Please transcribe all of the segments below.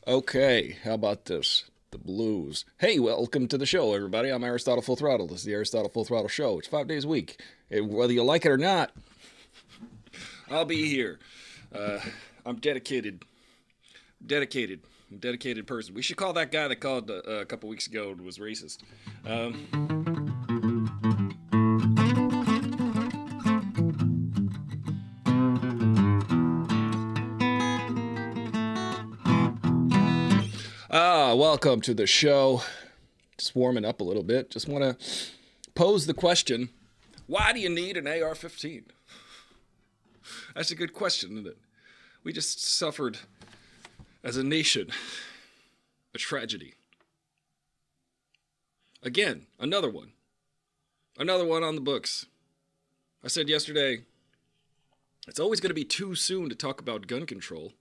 Okay, how about this? The blues. Hey, welcome to the show, everybody. I'm Aristotle Full Throttle. This is the Aristotle Full Throttle Show. It's 5 days a week. Whether you like it or not, I'll be here. I'm dedicated. Dedicated person. We should call that guy that called a couple weeks ago and was racist. Welcome to the show. Just warming up a little bit. Just want to pose the question, why do you need an AR-15? That's a good question, isn't it? We just suffered, as a nation, a tragedy. Again, another one. Another one on the books. I said yesterday, it's always going to be too soon to talk about gun control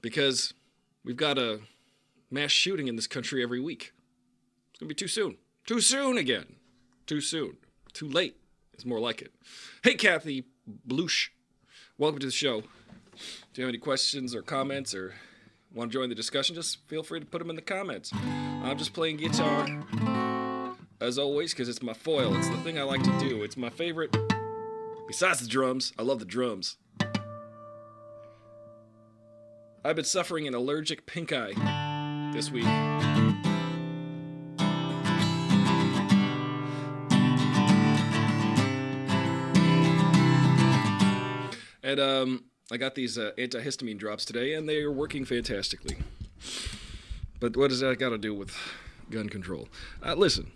because we've got a mass shooting in this country every week. It's going to be too soon. Too soon again. Too soon. Too late is more like it. Hey, Kathy Bloosh. Welcome to the show. Do you have any questions or comments or want to join the discussion? Just feel free to put them in the comments. I'm just playing guitar, as always, because it's my foil. It's the thing I like to do. It's my favorite. Besides the drums, I love the drums. I've been suffering an allergic pink eye this week. And I got these antihistamine drops today, and they are working fantastically. But what does that got to do with gun control? Listen,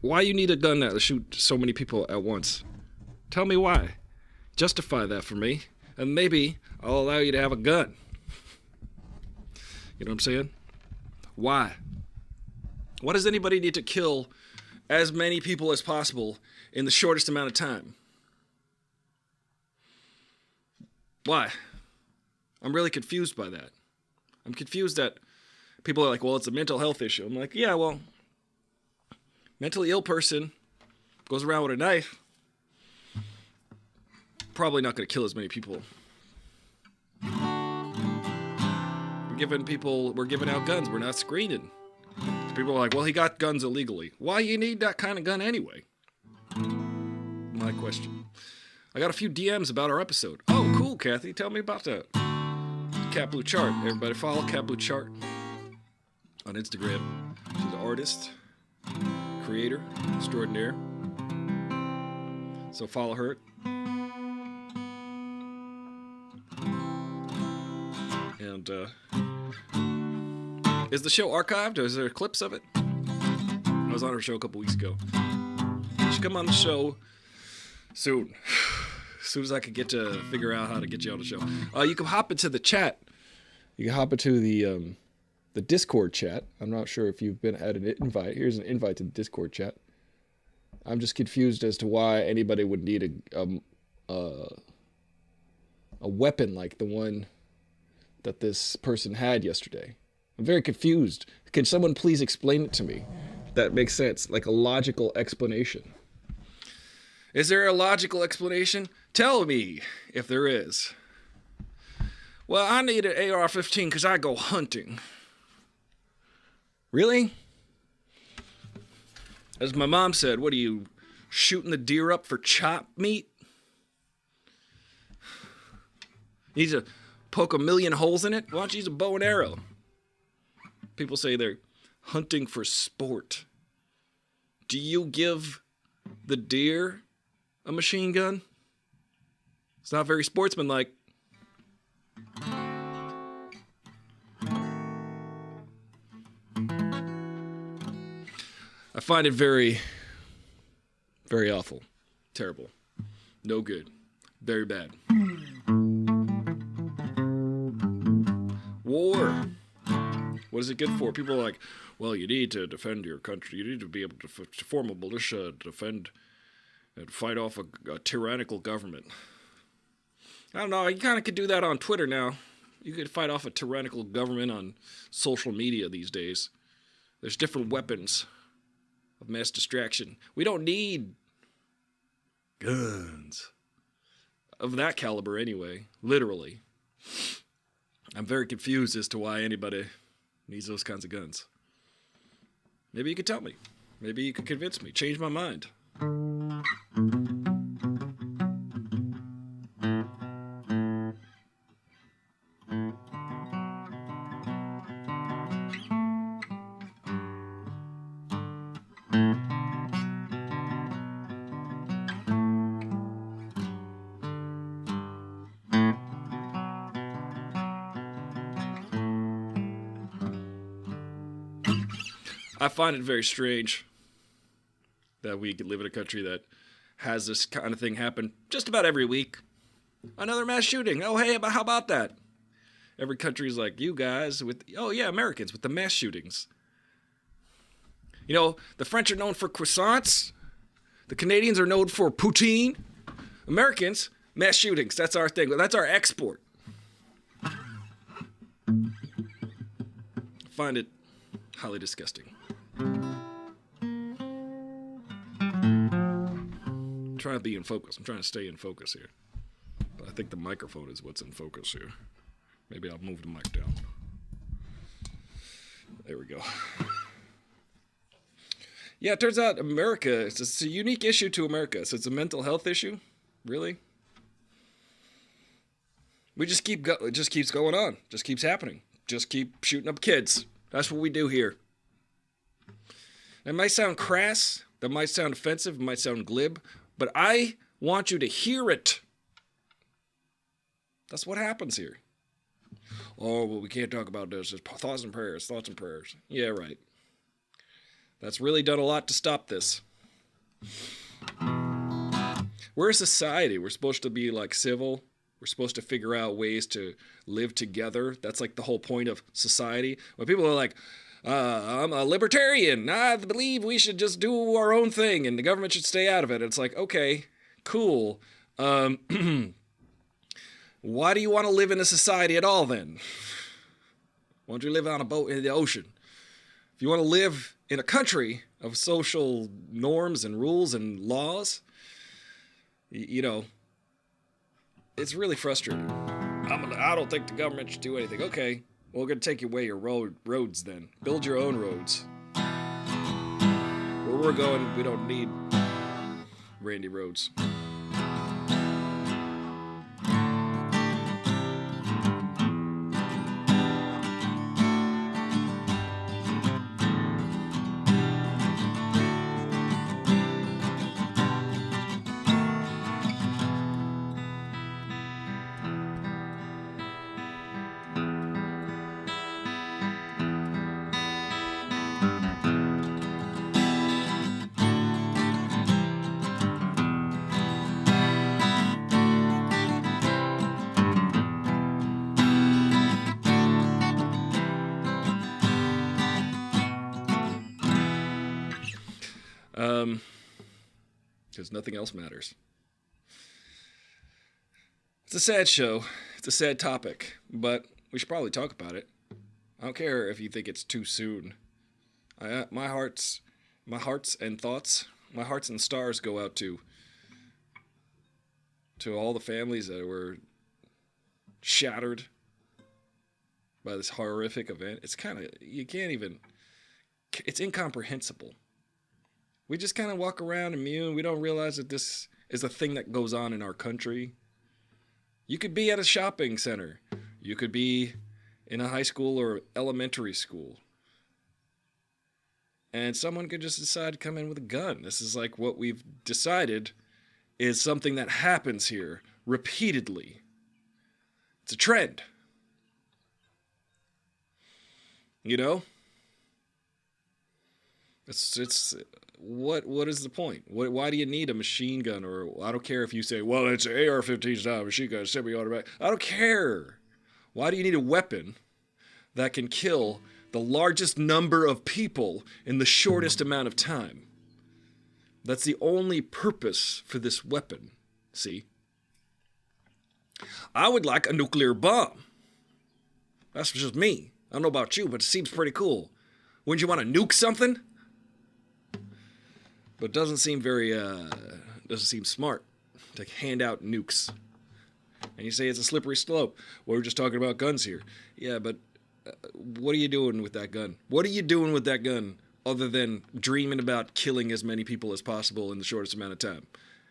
why you need a gun now to shoot so many people at once? Tell me why. Justify that for me, and maybe I'll allow you to have a gun. You know what I'm saying? Why? Why does anybody need to kill as many people as possible in the shortest amount of time? Why? I'm really confused by that. I'm confused that people are like, well, it's a mental health issue. I'm like, yeah, well, mentally ill person goes around with a knife, probably not going to kill as many people. We're giving out guns. We're not screening. So people are like, well, he got guns illegally. Why you need that kind of gun anyway? My question. I got a few DMs about our episode. Oh, cool, Kathy. Tell me about that. Cat Blue Chart. Everybody follow Cat Blue Chart on Instagram. She's an artist, creator, extraordinaire. So follow her. And is the show archived? Or is there clips of it? I was on her show a couple weeks ago. You should come on the show soon. As soon as I could get to figure out how to get you on the show. You can hop into the chat. You can hop into the Discord chat. I'm not sure if you've been at an invite. Here's an invite to the Discord chat. I'm just confused as to why anybody would need a weapon like the one that this person had yesterday. I'm very confused. Can someone please explain it to me? That makes sense, like a logical explanation. Is there a logical explanation? Tell me if there is. Well, I need an AR-15 because I go hunting. Really? As my mom said, what are you, shooting the deer up for chop meat? You need to poke a million holes in it? Why don't you use a bow and arrow? People say they're hunting for sport. Do you give the deer a machine gun? It's not very sportsmanlike. I find it very, very awful. Terrible. No good. Very bad. War. What is it good for? People are like, well, you need to defend your country. You need to be able to form a militia, to defend and fight off a tyrannical government. I don't know. You kind of could do that on Twitter now. You could fight off a tyrannical government on social media these days. There's different weapons of mass distraction. We don't need guns of that caliber anyway, literally. I'm very confused as to why anybody needs those kinds of guns. Maybe you could tell me. Maybe you could convince me. Change my mind. I find it very strange that we could live in a country that has this kind of thing happen just about every week. Another mass shooting. Oh, hey, how about that? Every country is like, you guys with, oh yeah, Americans with the mass shootings. You know, the French are known for croissants. The Canadians are known for poutine. Americans, mass shootings. That's our thing. That's our export. I find it highly disgusting. I'm trying to be in focus. I'm trying to stay in focus here. But I think the microphone is what's in focus here. Maybe I'll move the mic down. There we go. Yeah, it turns out America, it's a unique issue to America. So it's a mental health issue? Really? We just it just keeps going on. Just keeps happening. Just keep shooting up kids. That's what we do here. It might sound crass, that might sound offensive, it might sound glib, but I want you to hear it. That's what happens here. Oh, well, we can't talk about this. It's thoughts and prayers. Yeah, right. That's really done a lot to stop this. We're a society. We're supposed to be like civil. We're supposed to figure out ways to live together. That's like the whole point of society. When people are like, I'm a libertarian. I believe we should just do our own thing and the government should stay out of it. It's like, okay, cool. Why do you want to live in a society at all then? Why don't you live on a boat in the ocean? If you want to live in a country of social norms and rules and laws, you know, it's really frustrating. I don't think the government should do anything. Okay, well, we're going to take away your roads then. Build your own roads. Where we're going, we don't need randy roads. Because nothing else matters. It's a sad show. It's a sad topic, but we should probably talk about it. I don't care if you think it's too soon. My hearts and stars go out to all the families that were shattered by this horrific event. It's it's incomprehensible. We just kind of walk around immune. We don't realize that this is a thing that goes on in our country. You could be at a shopping center. You could be in a high school or elementary school. And someone could just decide to come in with a gun. This is like what we've decided is something that happens here repeatedly. It's a trend. You know? It's what is the point? Why do you need a machine gun? Or I don't care if you say, well, it's an AR-15, it's not a machine gun, it's semi-automatic. I don't care. Why do you need a weapon that can kill the largest number of people in the shortest amount of time? That's the only purpose for this weapon, see? I would like a nuclear bomb. That's just me. I don't know about you, but it seems pretty cool. Wouldn't you want to nuke something? But it doesn't seem smart to hand out nukes. And you say it's a slippery slope. Well, we're just talking about guns here. Yeah, but what are you doing with that gun? What are you doing with that gun other than dreaming about killing as many people as possible in the shortest amount of time?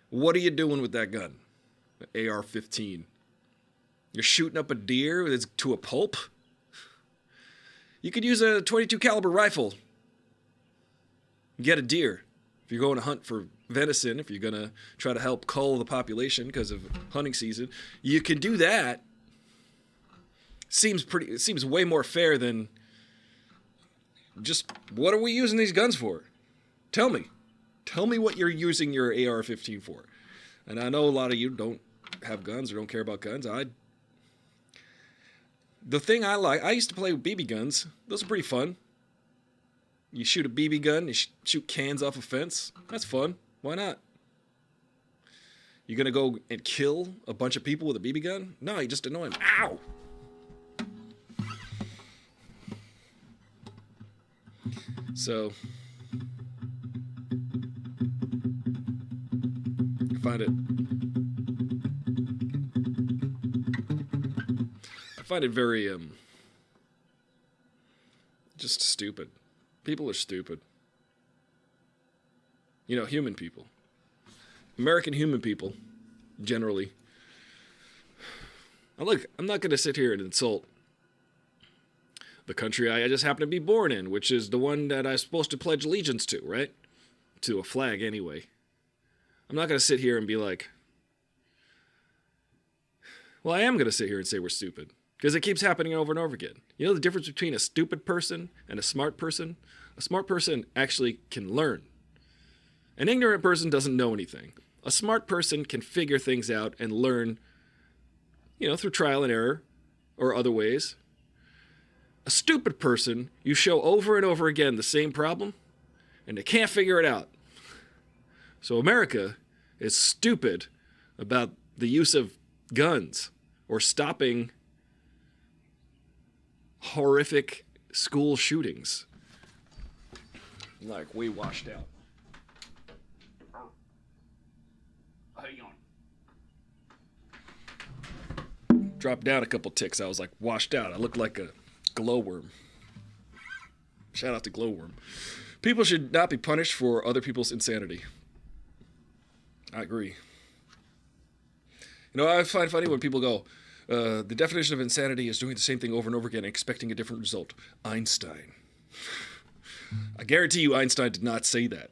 What are you doing with that gun? AR-15. You're shooting up a deer to a pulp? You could use a .22 caliber rifle. Get a deer. If you're going to hunt for venison, if you're going to try to help cull the population because of hunting season, you can do that. It seems way more fair than just what are we using these guns for? Tell me. Tell me what you're using your AR-15 for. And I know a lot of you don't have guns or don't care about guns. The thing I like, I used to play with BB guns. Those are pretty fun. You shoot a BB gun, you shoot cans off a fence. That's fun. Why not? You gonna go and kill a bunch of people with a BB gun? No, you just annoy them. Ow! So, I find it very, just stupid. People are stupid. You know, human people. American human people, generally. Now look, I'm not going to sit here and insult the country I just happen to be born in, which is the one that I'm supposed to pledge allegiance to, right? To a flag, anyway. I'm not going to sit here and be like, well, I am going to sit here and say we're stupid. Because it keeps happening over and over again. You know the difference between a stupid person and a smart person? A smart person actually can learn. An ignorant person doesn't know anything. A smart person can figure things out and learn, through trial and error or other ways. A stupid person, you show over and over again the same problem, and they can't figure it out. So America is stupid about the use of guns or stopping horrific school shootings. Like, we washed out. Hang on. Dropped down a couple ticks. I was like washed out. I looked like a glowworm. Shout out to glowworm. People should not be punished for other people's insanity. I agree. I find funny when people go, the definition of insanity is doing the same thing over and over again and expecting a different result. Einstein. I guarantee you Einstein did not say that.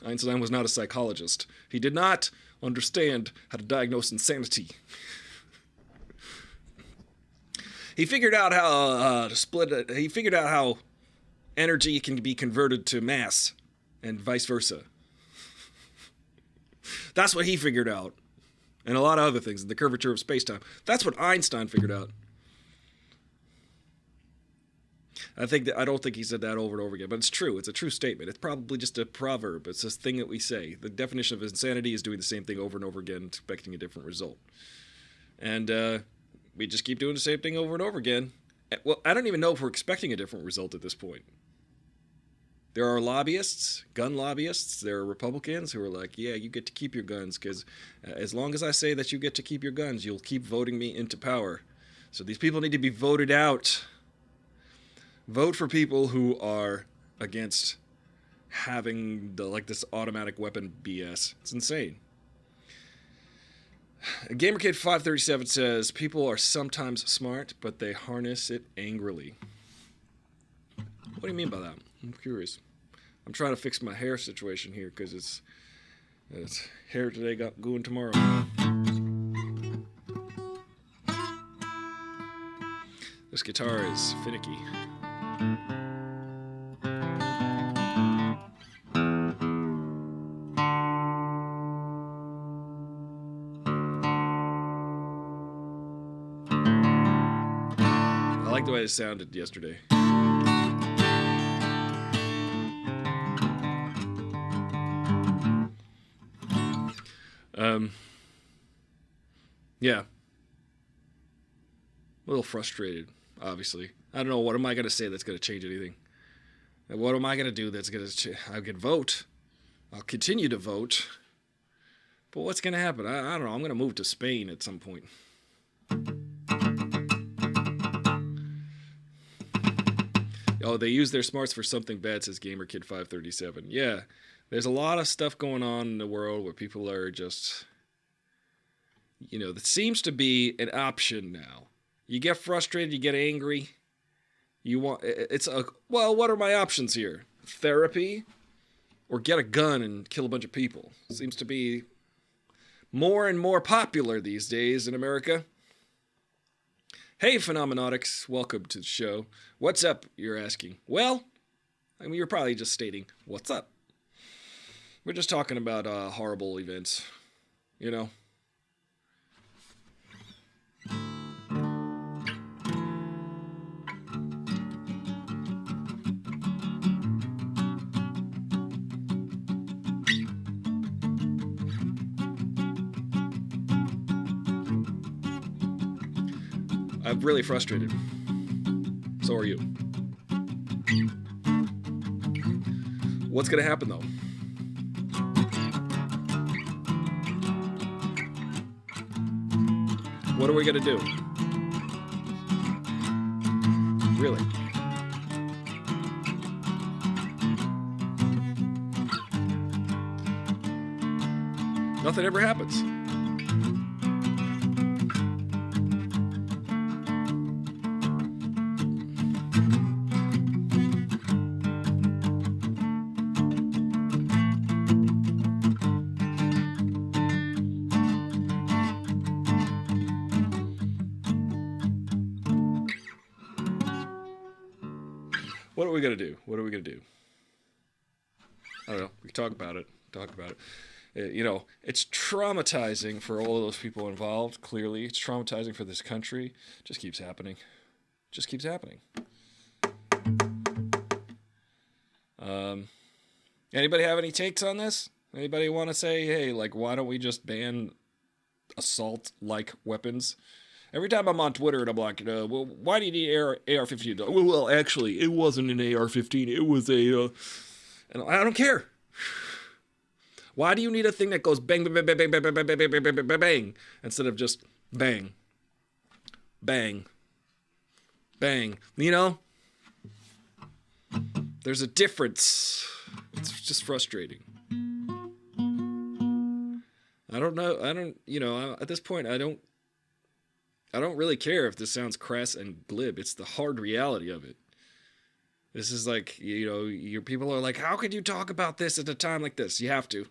Einstein was not a psychologist. He did not understand how to diagnose insanity. He figured out how to split it. He figured out how energy can be converted to mass and vice versa. That's what he figured out. And a lot of other things, the curvature of space-time. That's what Einstein figured out. I don't think he said that over and over again, but it's true. It's a true statement. It's probably just a proverb. It's this thing that we say. The definition of insanity is doing the same thing over and over again, expecting a different result. And we just keep doing the same thing over and over again. Well, I don't even know if we're expecting a different result at this point. There are lobbyists, gun lobbyists. There are Republicans who are like, yeah, you get to keep your guns because as long as I say that you get to keep your guns, you'll keep voting me into power. So these people need to be voted out. Vote for people who are against having this automatic weapon BS. It's insane. GamerKid537 says, people are sometimes smart, but they harness it angrily. What do you mean by that? I'm curious. I'm trying to fix my hair situation here because it's hair today, going tomorrow. This guitar is finicky. I like the way it sounded yesterday. Yeah. A little frustrated, obviously. I don't know, what am I going to say that's going to change anything? What am I going to do that's going to I can vote. I'll continue to vote. But what's going to happen? I don't know. I'm going to move to Spain at some point. Oh, they use their smarts for something bad, says GamerKid537. Yeah, there's a lot of stuff going on in the world where people are just, that seems to be an option now. You get frustrated, you get angry. What are my options here? Therapy or get a gun and kill a bunch of people? Seems to be more and more popular these days in America. Hey, Phenomenautics, welcome to the show. What's up, you're asking? Well, you're probably just stating, what's up? We're just talking about horrible events, I'm really frustrated. So are you. What's going to happen, though? What are we going to do? Really? Nothing ever happens. What are we going to do? What are we going to do? I don't know. We can talk about it. It's traumatizing for all of those people involved, clearly. It's traumatizing for this country. It just keeps happening. Anybody have any takes on this? Anybody want to say, hey, why don't we just ban assault-like weapons? Every time I'm on Twitter and I'm like, well, why do you need AR-15? Well, actually, it wasn't an AR-15. It was a... And I don't care. Why do you need a thing that goes bang, bang, bang, bang, bang, bang, bang, bang, bang, bang, bang, bang, instead of just bang, bang, bang? There's a difference. It's just frustrating. I don't know. At this point, I don't really care if this sounds crass and glib. It's the hard reality of it. This is your people are like, how could you talk about this at a time like this? You have to.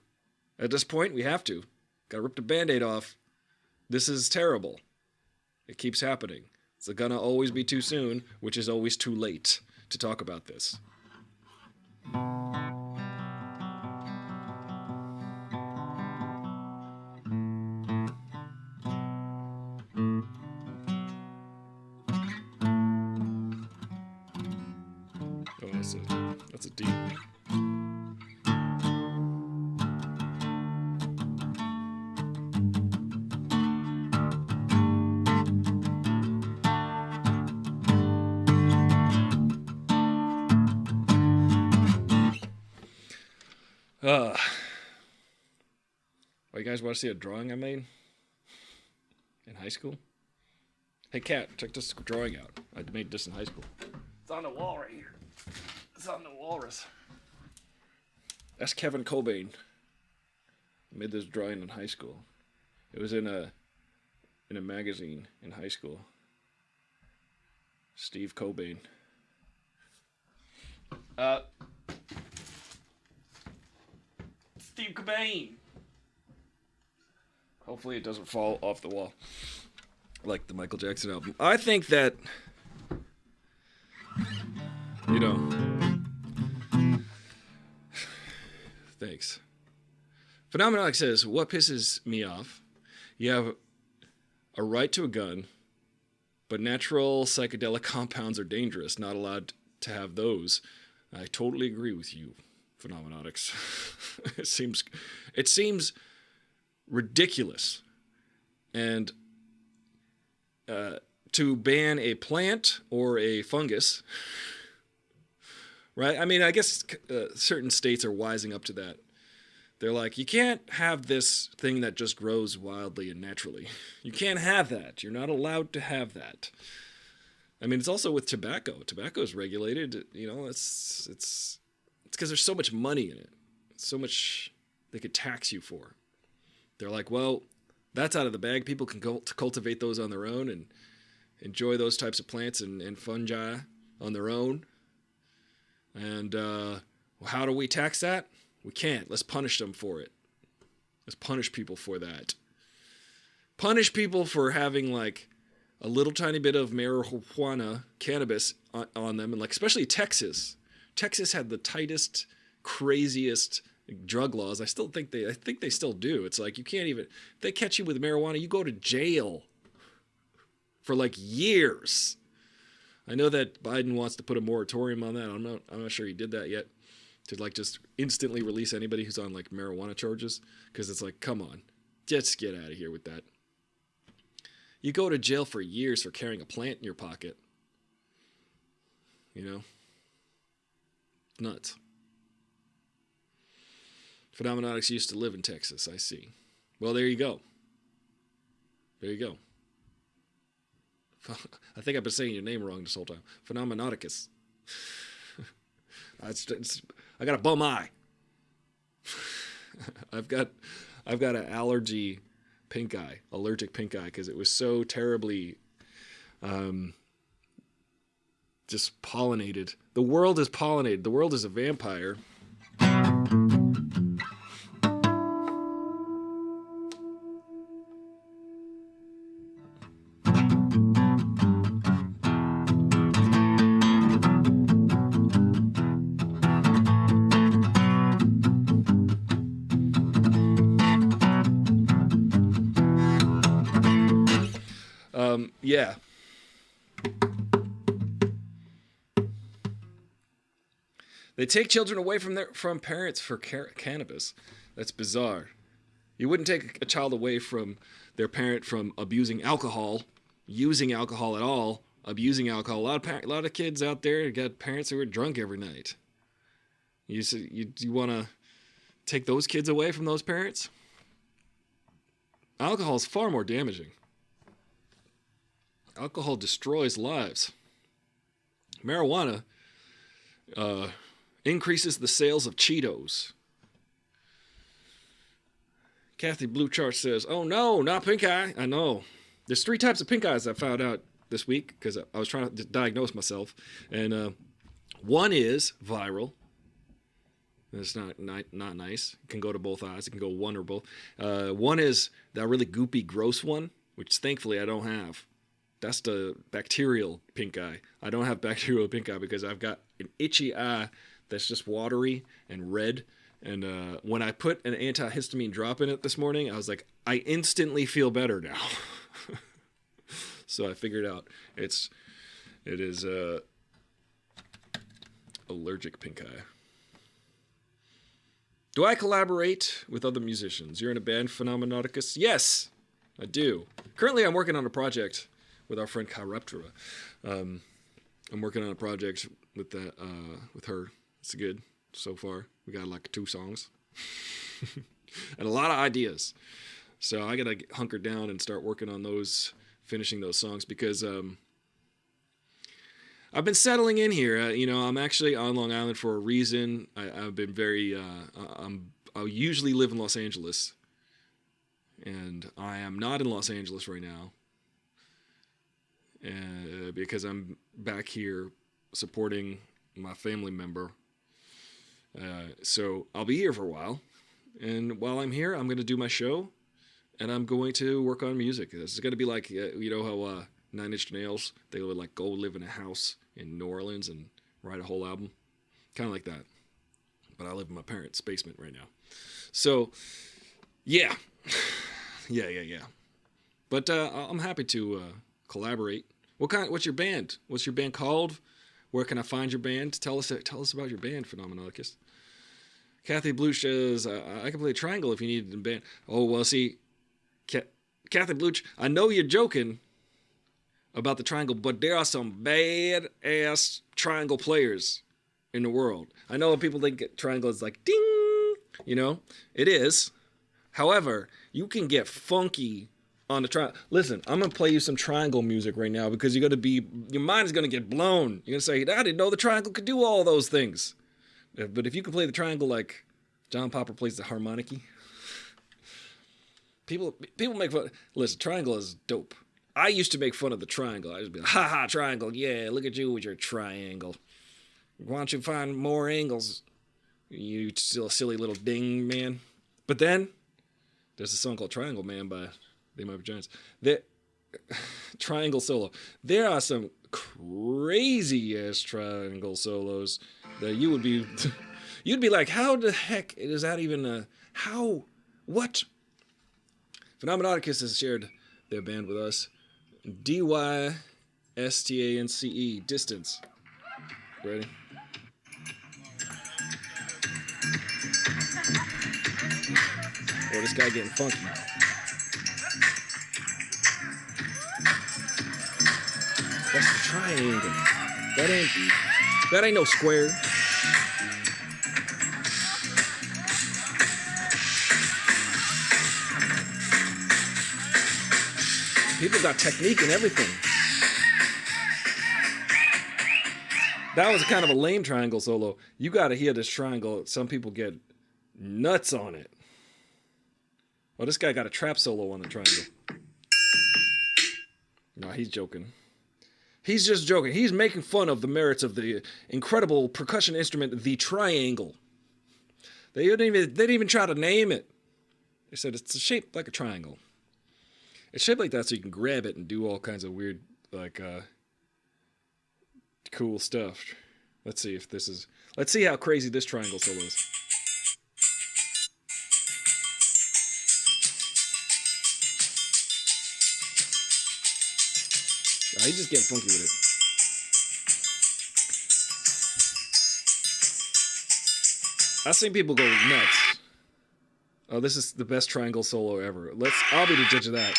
At this point, we have to. Gotta rip the Band-Aid off. This is terrible. It keeps happening. It's gonna always be too soon, which is always too late to talk about this. That's a deep. You guys want to see a drawing I made in high school? Hey, Kat, check this drawing out. I made this in high school. It's on the wall right here. It's on the walrus. That's Kevin Cobain. I made this drawing in high school. It was in a magazine in high school. Steve Cobain. Steve Cobain. Hopefully it doesn't fall off the wall like the Michael Jackson album. I think that, thanks. Phenomenology says, what pisses me off? You have a right to a gun, but natural psychedelic compounds are dangerous. Not allowed to have those. I totally agree with you, Phenomenautics. It seems ridiculous. And to ban a plant or a fungus, right? I mean, I guess certain states are wising up to that. They're like, you can't have this thing that just grows wildly and naturally. You can't have that. You're not allowed to have that. I mean, it's also with tobacco. Tobacco is regulated. You know, it's because there's so much money in it. So much they could tax you for. They're like, well, that's out of the bag. People can go to cultivate those on their own and enjoy those types of plants and fungi on their own. And how do we tax that? We can't. Let's punish them for it. Let's punish people for that. Punish people for having like a little tiny bit of marijuana, cannabis on them, and like especially Texas. Texas had the tightest, craziest drug laws. I think they still do. It's like you can't even, if they catch you with marijuana, you go to jail for like years. I know that Biden wants to put a moratorium on that. I'm not sure he did that yet, to like just instantly release anybody who's on like marijuana charges, because it's like, come on, just get out of here with that. You go to jail for years for carrying a plant in your pocket. You know? Nuts. Phenomenautics used to live in Texas, I see. Well, there you go. There you go. I think I've been saying your name wrong this whole time. Phenomenauticus. I got a bum eye. I've got an allergy pink eye, allergic pink eye, because it was so terribly just pollinated. The world is pollinated. The world is a vampire. Yeah. They take children away from parents for cannabis. That's bizarre. You wouldn't take a child away from their parent from abusing alcohol, using alcohol at all, abusing alcohol. A lot of kids out there got parents who are drunk every night. You want to take those kids away from those parents? Alcohol is far more damaging. Alcohol destroys lives. Marijuana increases the sales of Cheetos. Kathy Blue Chart says, oh no, not pink eye. I know. There's 3 types of pink eyes I found out this week because I was trying to diagnose myself. And one is viral. It's not nice. It can go to both eyes. It can go one or both. One is that really goopy, gross one, which thankfully I don't have. That's the bacterial pink eye. I don't have bacterial pink eye because I've got an itchy eye that's just watery and red. And when I put an antihistamine drop in it this morning, I was like, I instantly feel better now. So I figured out it is allergic pink eye. Do I collaborate with other musicians? You're in a band, Phenomenauticus? Yes, I do. Currently, I'm working on a project with our friend Chiroptera. I'm working on a project with her. It's good so far. We got like 2 songs and a lot of ideas. So I gotta hunker down and start working on those, finishing those songs, because I've been settling in here. I'm actually on Long Island for a reason. I've been very. I usually live in Los Angeles, and I am not in Los Angeles right now. Because I'm back here supporting my family member. So I'll be here for a while. And while I'm here, I'm going to do my show. And I'm going to work on music. It's going to be like, how 9 Inch Nails, they would like go live in a house in New Orleans and write a whole album. Kind of like that. But I live in my parents' basement right now. So, yeah. Yeah. But I'm happy to collaborate. What's your band? What's your band called? Where can I find your band? Tell us about your band, Phenomenauticus. Kathy Blue says, I can play triangle if you need a band. Oh, well, see, Kathy Blue, I know you're joking about the triangle, but there are some bad-ass triangle players in the world. I know people think triangle is like, ding, it is. However, you can get funky on the triangle. Listen, I'm gonna play you some triangle music right now because you're gonna be, your mind is gonna get blown. You're gonna say, I didn't know the triangle could do all those things. But if you can play the triangle like John Popper plays the harmonica, people make fun. Listen, triangle is dope. I used to make fun of the triangle. I used to be like, ha ha, triangle, yeah, look at you with your triangle. Why don't you find more angles, you still silly little ding man. But then there's a song called Triangle Man by They Might Be Giants. Triangle solo. There are some crazy ass triangle solos that you'd be like, how the heck is that even what? Phenomenauticus has shared their band with us. DYSTANCE, Distance. Ready? Oh, this guy getting funky. That's the triangle. That ain't no square. People got technique and everything. That was kind of a lame triangle solo. You gotta hear this triangle. Some people get nuts on it. Oh, this guy got a trap solo on the triangle. No, he's joking. He's just joking. He's making fun of the merits of the incredible percussion instrument, the triangle. They didn't even try to name it. They said it's shaped like a triangle. It's shaped like that so you can grab it and do all kinds of weird, like, cool stuff. Let's see how crazy this triangle solo is. Oh, he's just getting funky with it. I've seen people go nuts. Oh, this is the best triangle solo ever. I'll be the judge of that.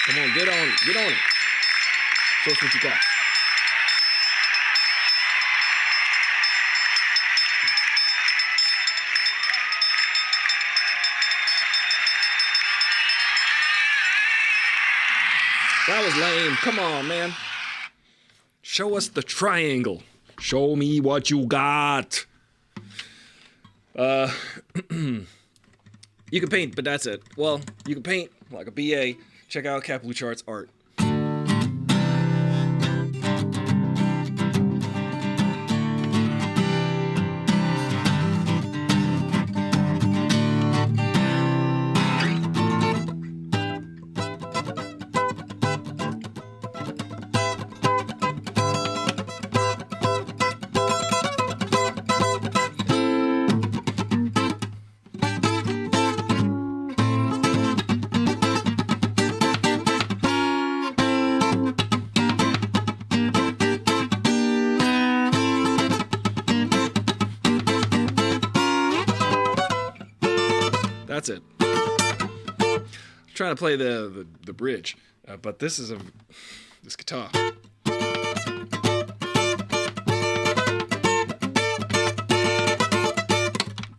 Come on, get on it. Show us what you got. That was lame. Come on, man. Show us the triangle. Show me what you got. You can paint, but that's it. Well, you can paint like a BA. Check out Cat Blue Chart's art. That's it. I'm trying to play the bridge, but this guitar.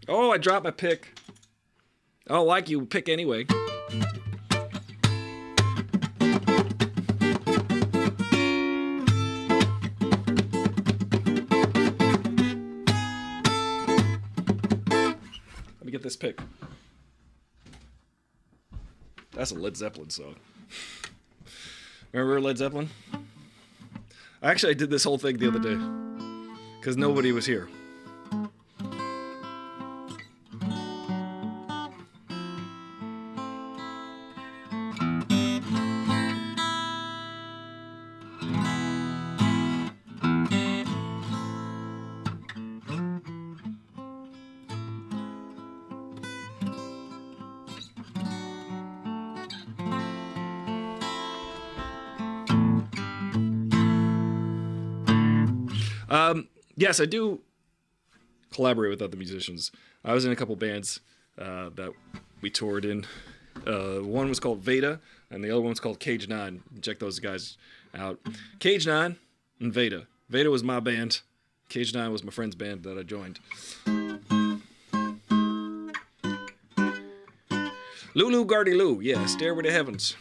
Oh, I dropped my pick. I don't like you. Pick anyway. Let me get this pick. That's a Led Zeppelin song. Remember Led Zeppelin? Actually, I did this whole thing the other day because nobody was here. Yes, I do collaborate with other musicians. I was in a couple bands that we toured in. One was called Veda, and the other one was called Cage 9. Check those guys out. Cage 9, and Veda. Veda was my band. Cage 9 was my friend's band that I joined. Lulu Gardy Lou, yeah, Stairway to Heavens.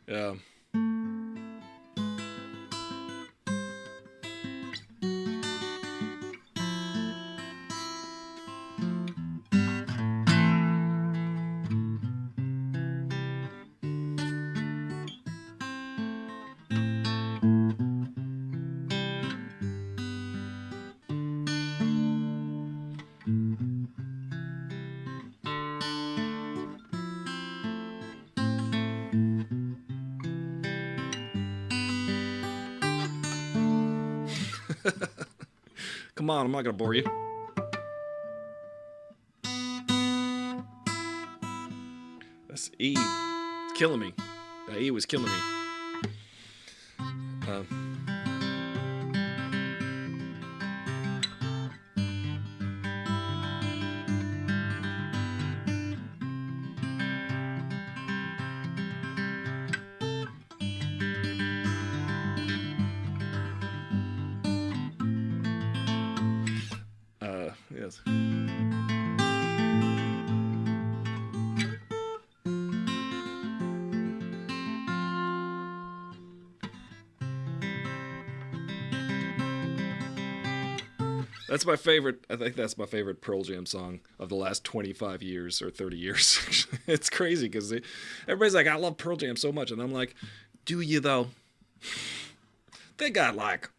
Yeah. Come on, I'm not gonna bore you. That's E. It's killing me. That E was killing me. Yes. That's my favorite. I think that's my favorite Pearl Jam song of the last 25 years or 30 years. It's crazy because everybody's like, I love Pearl Jam so much. And I'm like, do you though? They got like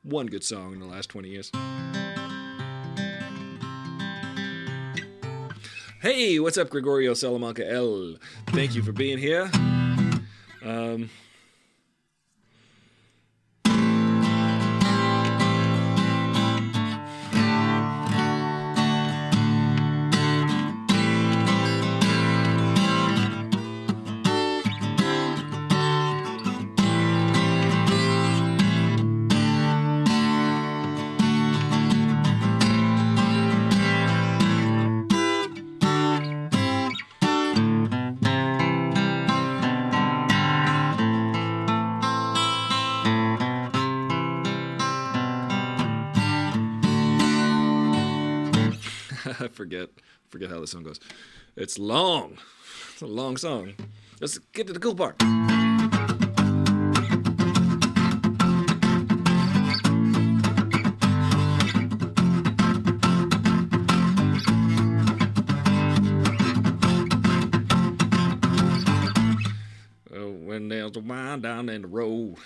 one good song in the last 20 years. Hey, what's up, Gregorio Salamanca L? Thank you for being here. I forget how the song goes. It's long. It's a long song. Let's get to the cool part. When there's a wine down in the road.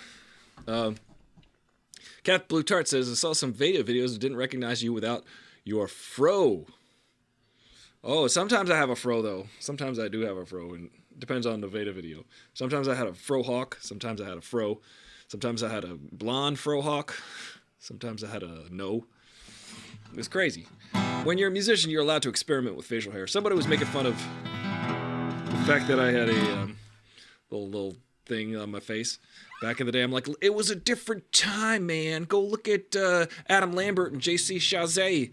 Cat Blue Tart says, I saw some Veda videos and didn't recognize you without your fro. Oh, sometimes I have a fro, though. Sometimes I do have a fro, and it depends on the Veda video. Sometimes I had a fro hawk. Sometimes I had a fro. Sometimes I had a blonde fro hawk. Sometimes I had a no. It was crazy. When you're a musician, you're allowed to experiment with facial hair. Somebody was making fun of the fact that I had a little thing on my face back in the day. I'm like, it was a different time, man. Go look at Adam Lambert and J.C. Chazé.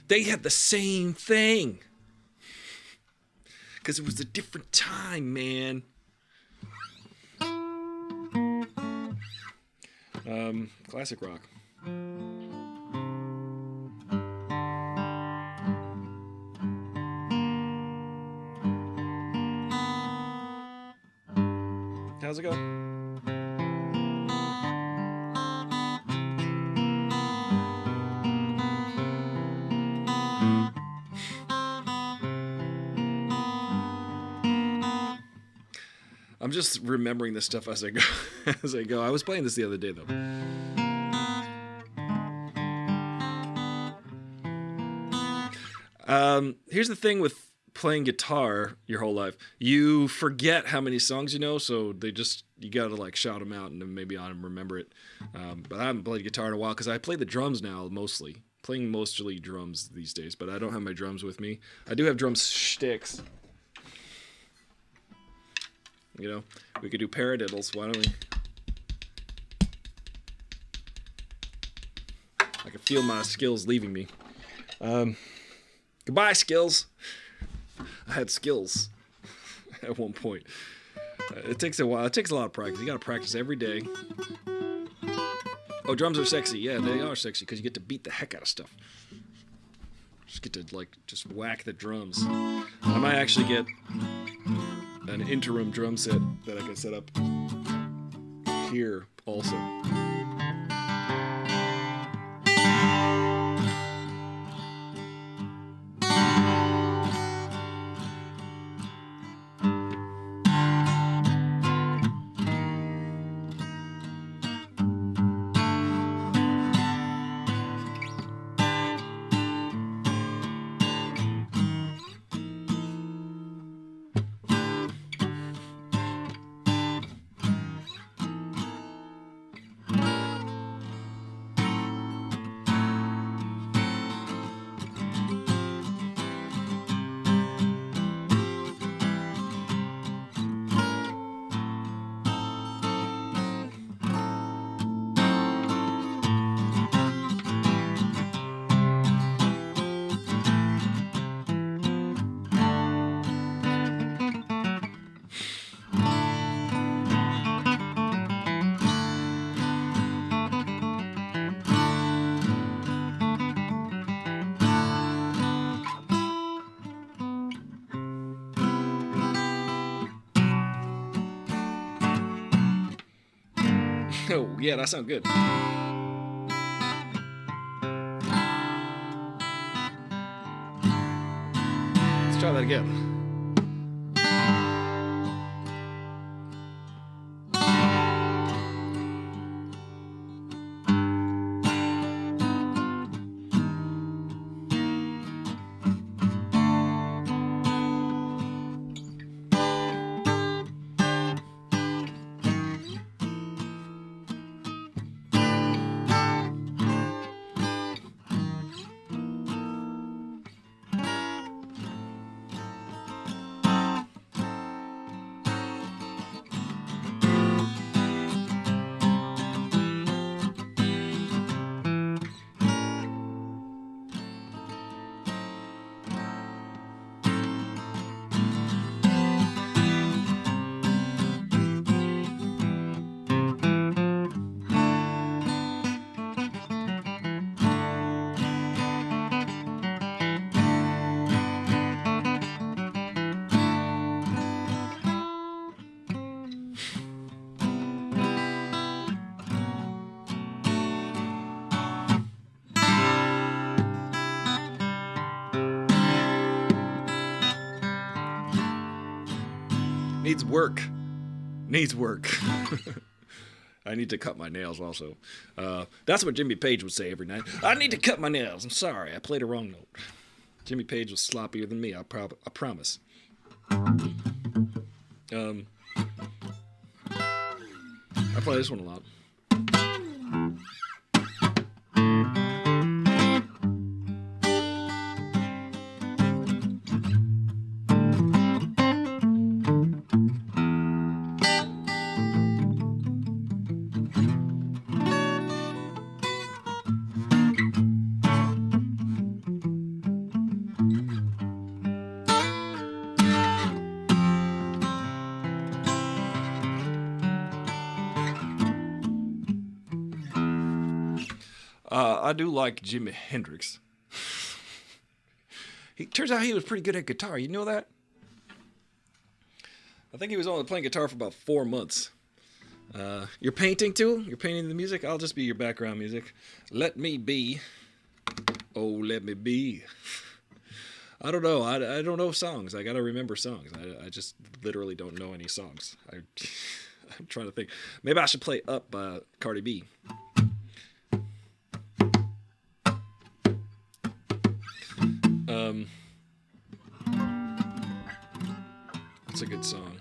They had the same thing. Because it was a different time, man. Classic rock. How's it go? I'm just remembering this stuff as I go. As I go. I was playing this the other day, though. Here's the thing with playing guitar your whole life. You forget how many songs you know, so you gotta like shout them out and then maybe I'll remember it. But I haven't played guitar in a while because I play the drums now mostly. Playing mostly drums these days, but I don't have my drums with me. I do have drum sticks. You know, we could do paradiddles. Why don't we? I can feel my skills leaving me. Goodbye, skills. I had skills at one point. It takes a while. It takes a lot of practice. You got to practice every day. Oh, drums are sexy. Yeah, they are sexy because you get to beat the heck out of stuff. Just get to like just whack the drums. I might actually get an interim drum set that I can set up here also. Oh, yeah, that sounds good. Let's try that again. Needs work. Needs work. I need to cut my nails also. That's what Jimmy Page would say every night. I need to cut my nails. I'm sorry. I played a wrong note. Jimmy Page was sloppier than me. I promise. I play this one a lot. I do like Jimi Hendrix. Turns out he was pretty good at guitar. You know that? I think he was only playing guitar for about 4 months. You're painting too? You're painting the music? I'll just be your background music. Let me be. Oh, let me be. I don't know. I don't know songs. I gotta remember songs. I just literally don't know any songs. I'm trying to think. Maybe I should play Up by Cardi B. It's a good song.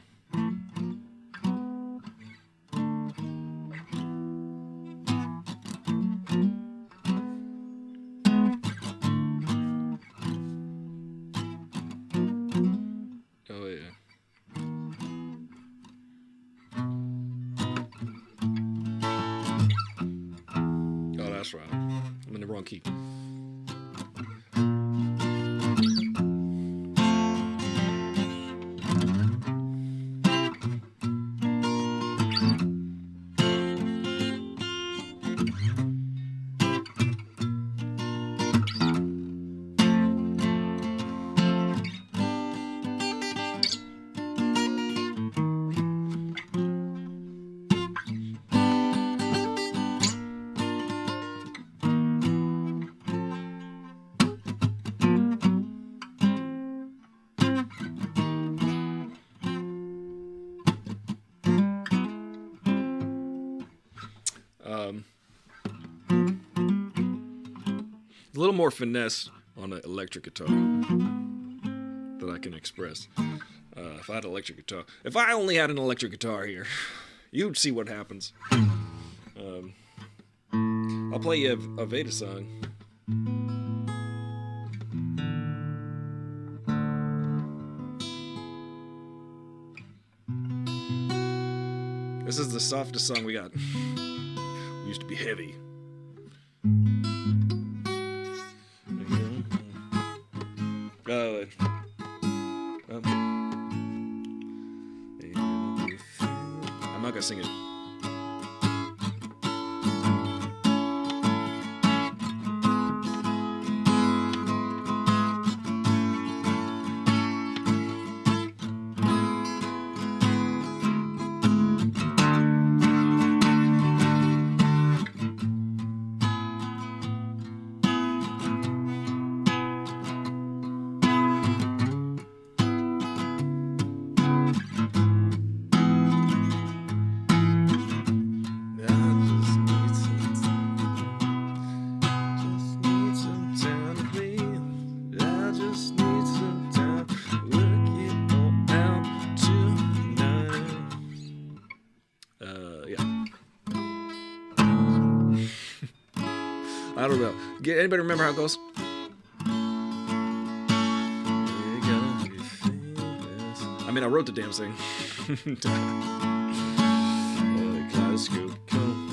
Oh yeah. Oh, that's right. I'm in the wrong key. a little more finesse on an electric guitar that I can express. If I had an electric guitar, if I only had an electric guitar here, you'd see what happens. I'll play you a Veda song. This is the softest song we got. We used to be heavy. I'm not gonna sing it. I don't know. Anybody remember how it goes? I mean, I wrote the damn thing. Kaleidoscope, come.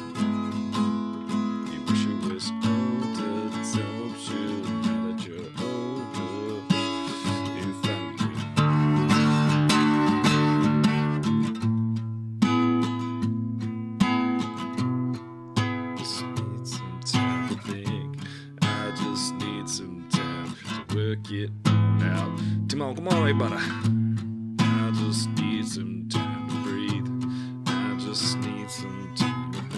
You wish you was older. Tells you now that you're older. You found me. Just need some time to think. I just need some time to work it out. Come on, everybody. I just need some time to breathe. I just need some time to think.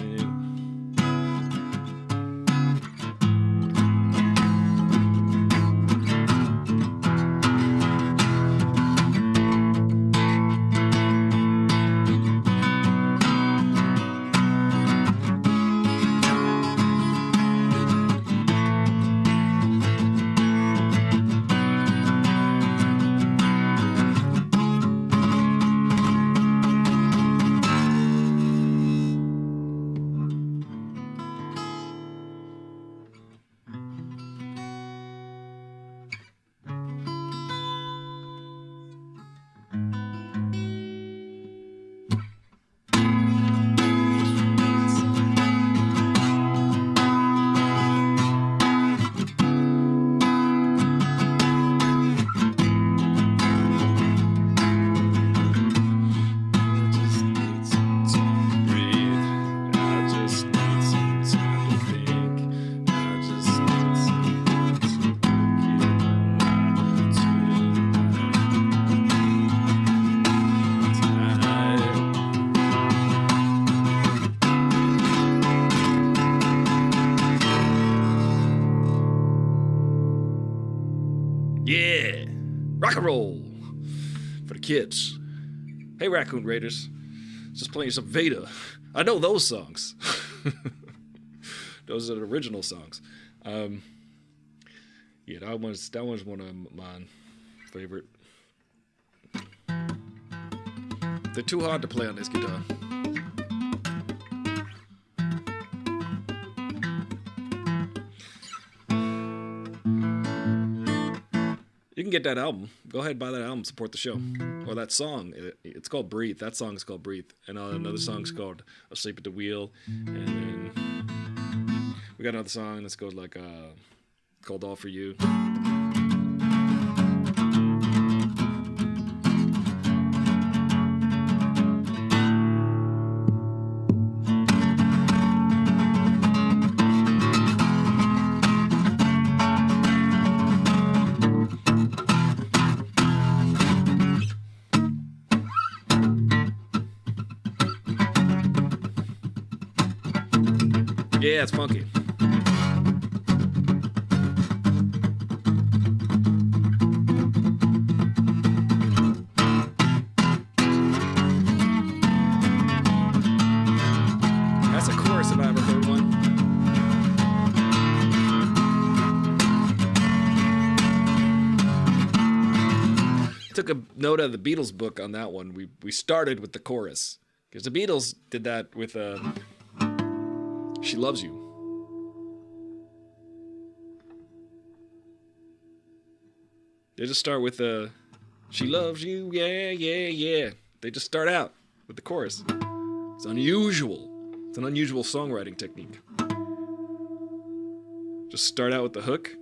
Yeah, rock and roll for the kids. Hey, Raccoon Raiders, just playing some Veda. I know those songs. Those are the original songs. Yeah, that one's one of my favorite. They're too hard to play on this guitar. You can get that album. Go ahead and buy that album. Support the show. Or that song. It's called Breathe. That song is called Breathe. And another song's called Asleep at the Wheel. And then we got another song that's goes like called All For You. Yeah, it's funky. That's a chorus if I ever heard one. took a note out of the Beatles book on that one. We started with the chorus because the Beatles did that with "She Loves You." They just start with "She loves you, yeah, yeah, yeah." They just start out with the chorus. It's unusual. It's an unusual songwriting technique. Just start out with the hook.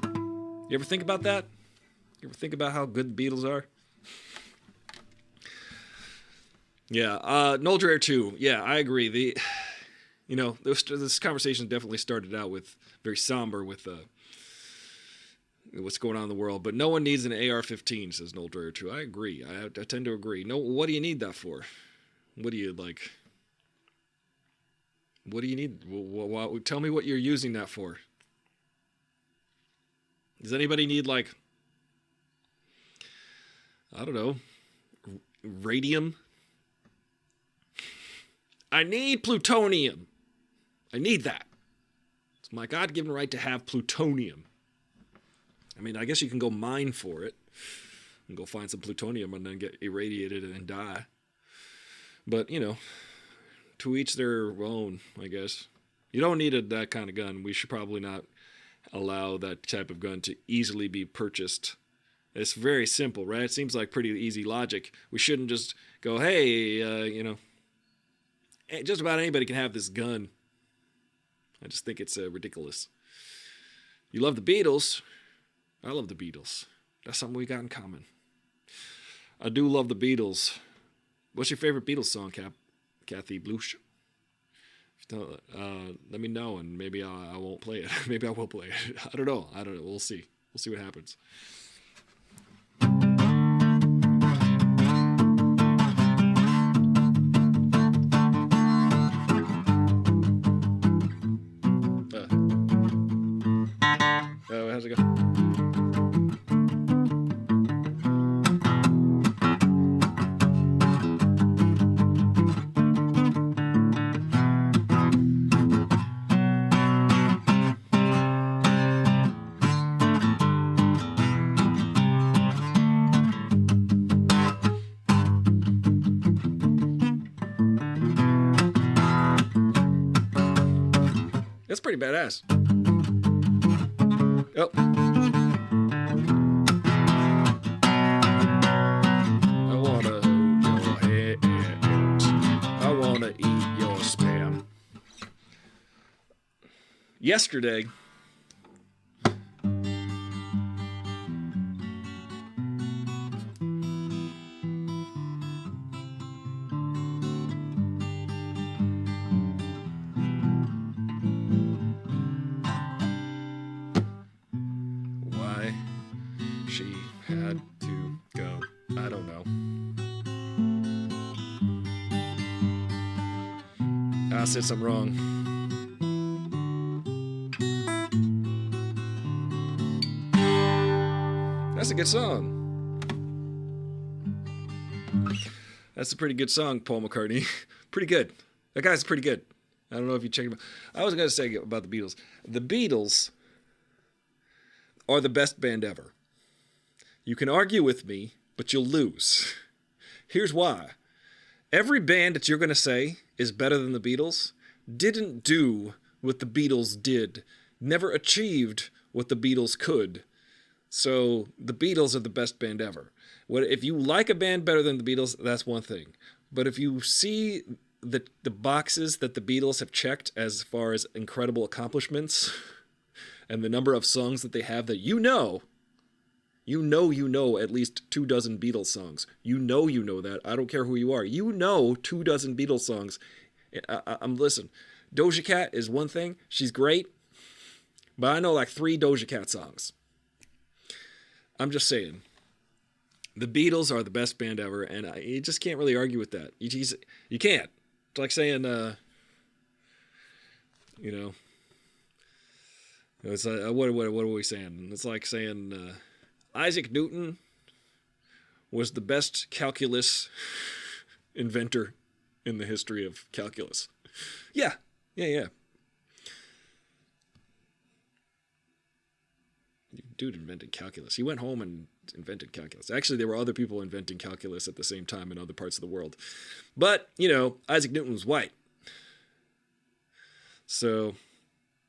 You ever think about that? You ever think about how good the Beatles are? Yeah, Noel Dreher too. Yeah, I agree. This conversation definitely started out with very somber with what's going on in the world, but no one needs an AR-15, says Noel Dreher too. I agree. I tend to agree. No, what do you need that for? What do you like? What do you need? Tell me what you're using that for. Does anybody need, like, I don't know, radium? I need plutonium. I need that. It's my God-given right to have plutonium. I mean, I guess you can go mine for it and go find some plutonium and then get irradiated and die. But, to each their own, I guess. You don't need that kind of gun. We should probably not allow that type of gun to easily be purchased. It's very simple, right? It seems like pretty easy logic. We shouldn't just go, hey, just about anybody can have this gun. I just think it's ridiculous. You love the Beatles. I love the Beatles. That's something we got in common. I do love the Beatles. What's your favorite Beatles song, Kathy Blush? Let me know, and maybe I won't play it. Maybe I will play it. I don't know. We'll see. We'll see what happens. How's it go? That's pretty badass. Oh. I wanna hold your hand. I wanna eat your spam. Yesterday, she had to go. I don't know. I said something wrong. That's a good song. That's a pretty good song, Paul McCartney. Pretty good. That guy's pretty good. I don't know if you check him out. I was going to say about the Beatles. The Beatles are the best band ever. You can argue with me, but you'll lose. Here's why. Every band that you're going to say is better than the Beatles didn't do what the Beatles did, never achieved what the Beatles could. So the Beatles are the best band ever. If you like a band better than the Beatles, that's one thing. But if you see the boxes that the Beatles have checked as far as incredible accomplishments and the number of songs that they have that you know at least 24 Beatles songs. You know that. I don't care who you are. You know 24 Beatles songs. Listen, Doja Cat is one thing. She's great. But I know like 3 Doja Cat songs. I'm just saying. The Beatles are the best band ever, and you just can't really argue with that. You can't. It's like saying, it's what are we saying? It's like saying Isaac Newton was the best calculus inventor in the history of calculus. Yeah. Dude invented calculus. He went home and invented calculus. Actually, there were other people inventing calculus at the same time in other parts of the world. But, you know, Isaac Newton was white. So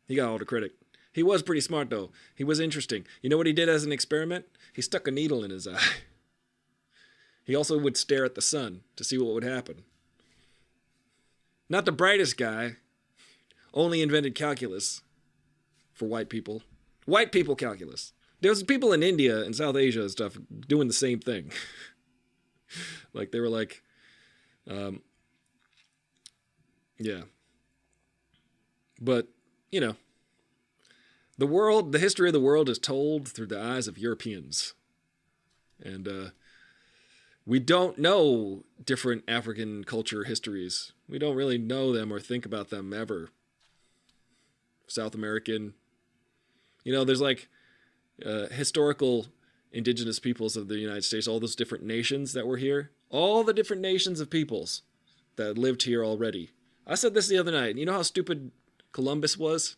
he got all the credit. He was pretty smart, though. He was interesting. You know what he did as an experiment? He stuck a needle in his eye. He also would stare at the sun to see what would happen. Not the brightest guy. Only invented calculus for white people. White people calculus. There's people in India and South Asia and stuff doing the same thing. Like, they were like, yeah. But, you know, the history of the world is told through the eyes of Europeans. And we don't know different African culture histories. We don't really know them or think about them ever. South American. You know, there's like historical indigenous peoples of the United States, all those different nations that were here. All the different nations of peoples that lived here already. I said this the other night. You know how stupid Columbus was?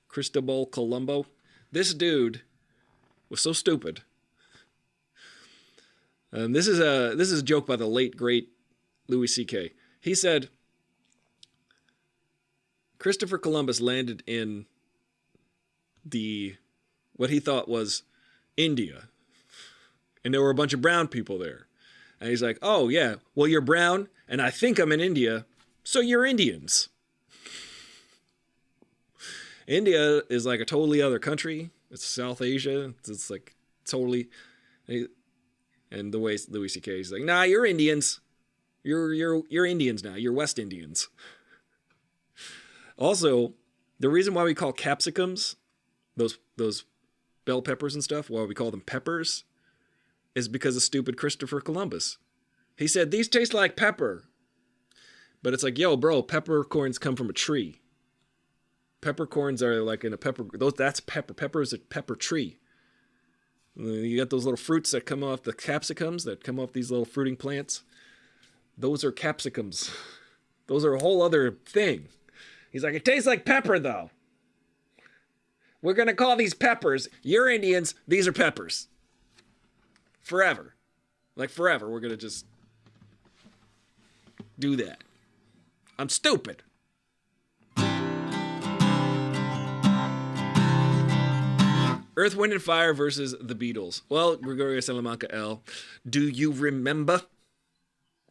Cristobal Colombo. This dude was so stupid. This is a joke by the late great Louis C.K. He said Christopher Columbus landed in what he thought was India, and there were a bunch of brown people there, and he's like, "Oh yeah, well you're brown, and I think I'm in India, so you're Indians." India is like a totally other country. It's South Asia. It's like totally. And the way Louis C.K. is like, "Nah, you're Indians. You're Indians now. You're West Indians." Also, the reason why we call capsicums, those bell peppers and stuff, why we call them peppers, is because of stupid Christopher Columbus. He said, "These taste like pepper." But it's like, yo, bro, peppercorns come from a tree. Peppercorns are like in a pepper. That's pepper. Pepper is a pepper tree. You got those little fruits that come off the capsicums that come off these little fruiting plants. Those are capsicums. Those are a whole other thing. He's like, "It tastes like pepper, though. We're going to call these peppers. You're Indians. These are peppers. Forever. Like forever. We're going to just do that. I'm stupid." Earth, Wind, and Fire versus the Beatles. Well, Gregorio Salamanca L., do you remember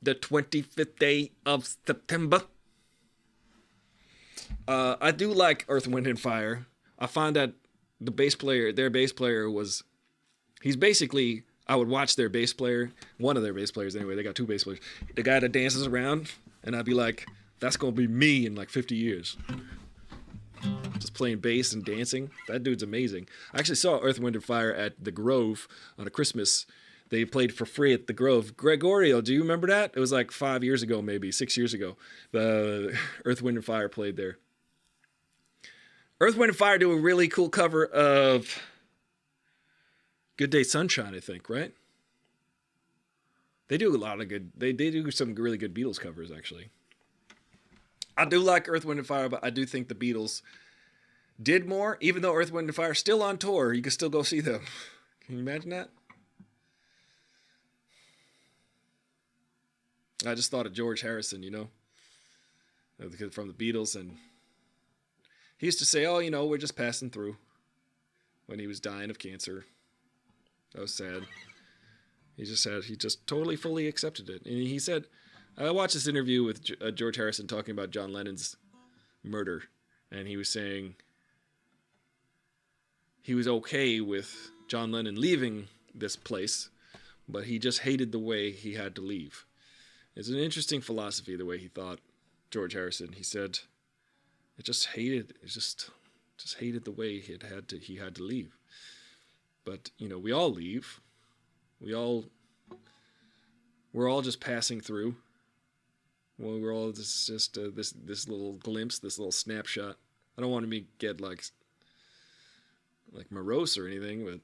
the 25th day of September? I do like Earth, Wind, and Fire. I find that their bass player he's basically, I would watch their bass player, one of their bass players anyway, they got two bass players, the guy that dances around, and I'd be like, that's going to be me in like 50 years. Just playing bass and dancing. That dude's amazing. I actually saw Earth, Wind, and Fire at the Grove on a Christmas. They played for free at the Grove. Gregorio, do you remember that? It was like 5 years ago, maybe 6 years ago. The Earth, Wind, and Fire played there. Earth, Wind, and Fire do a really cool cover of Good Day Sunshine, I think, right? They do a lot of good. They do some really good Beatles covers, actually. I do like Earth, Wind, and Fire, but I do think the Beatles did more. Even though Earth, Wind, and Fire are still on tour, you can still go see them. Can you imagine that? I just thought of George Harrison, you know, from the Beatles, and he used to say, "Oh, you know, we're just passing through," when he was dying of cancer. That was sad. He just totally fully accepted it. And he said, I watched this interview with George Harrison talking about John Lennon's murder, and he was saying he was okay with John Lennon leaving this place, but he just hated the way he had to leave. It's an interesting philosophy, the way he thought, George Harrison. He said, it just hated the way he had to leave. But, you know, we all leave. We're all just passing through. Well, we're all just this little glimpse, this little snapshot. I don't want to get like morose or anything, but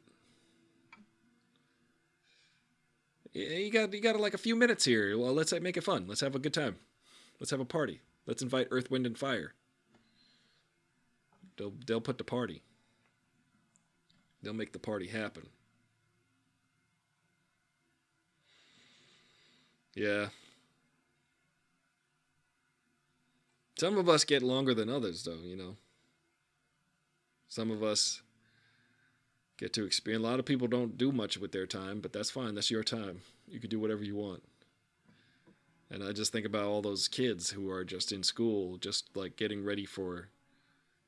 you got like a few minutes here. Well, let's make it fun. Let's have a good time. Let's have a party. Let's invite Earth, Wind, and Fire. They'll put the party. They'll make the party happen. Yeah. Some of us get longer than others, though, you know. Some of us get to experience. A lot of people don't do much with their time, but that's fine. That's your time. You can do whatever you want. And I just think about all those kids who are just in school, just like getting ready for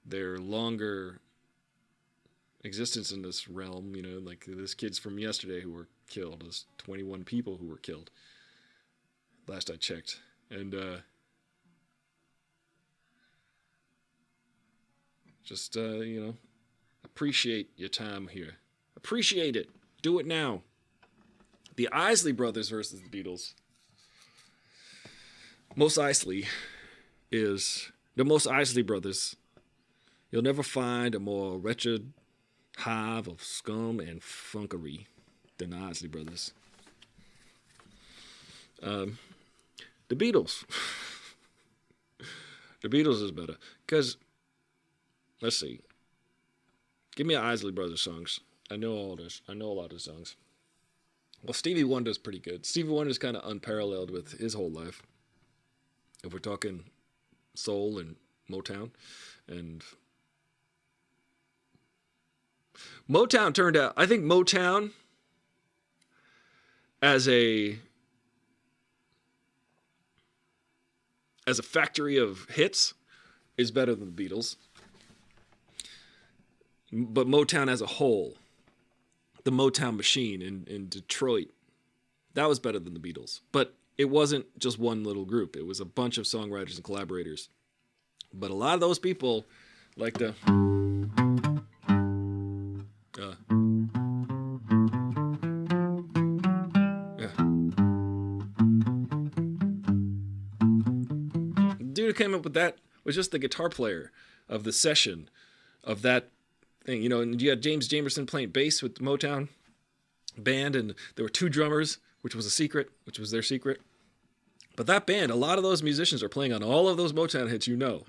their longer existence in this realm, you know, like there's kids from yesterday who were killed. There's 21 people who were killed last I checked. And just, you know, appreciate your time here. Appreciate it. Do it now. The Isley brothers versus the Beatles. Mos Eisley is the Mos Eisley brothers. You'll never find a more wretched hive of scum and funkery than the Isley brothers. The Beatles. The Beatles is better. Because, let's see. Give me an Isley Brothers songs. I know all this. I know a lot of songs. Well, Stevie Wonder's pretty good. Stevie Wonder's kind of unparalleled with his whole life. If we're talking soul and Motown. And Motown turned out, I think Motown as a factory of hits is better than the Beatles. But Motown as a whole, the Motown machine in Detroit, that was better than the Beatles. But it wasn't just one little group. It was a bunch of songwriters and collaborators. But a lot of those people, like the... The dude who came up with that was just the guitar player of the session of that thing. You know, and you had James Jamerson playing bass with the Motown band, and there were two drummers, which was a secret, which was their secret. But that band, a lot of those musicians are playing on all of those Motown hits, you know.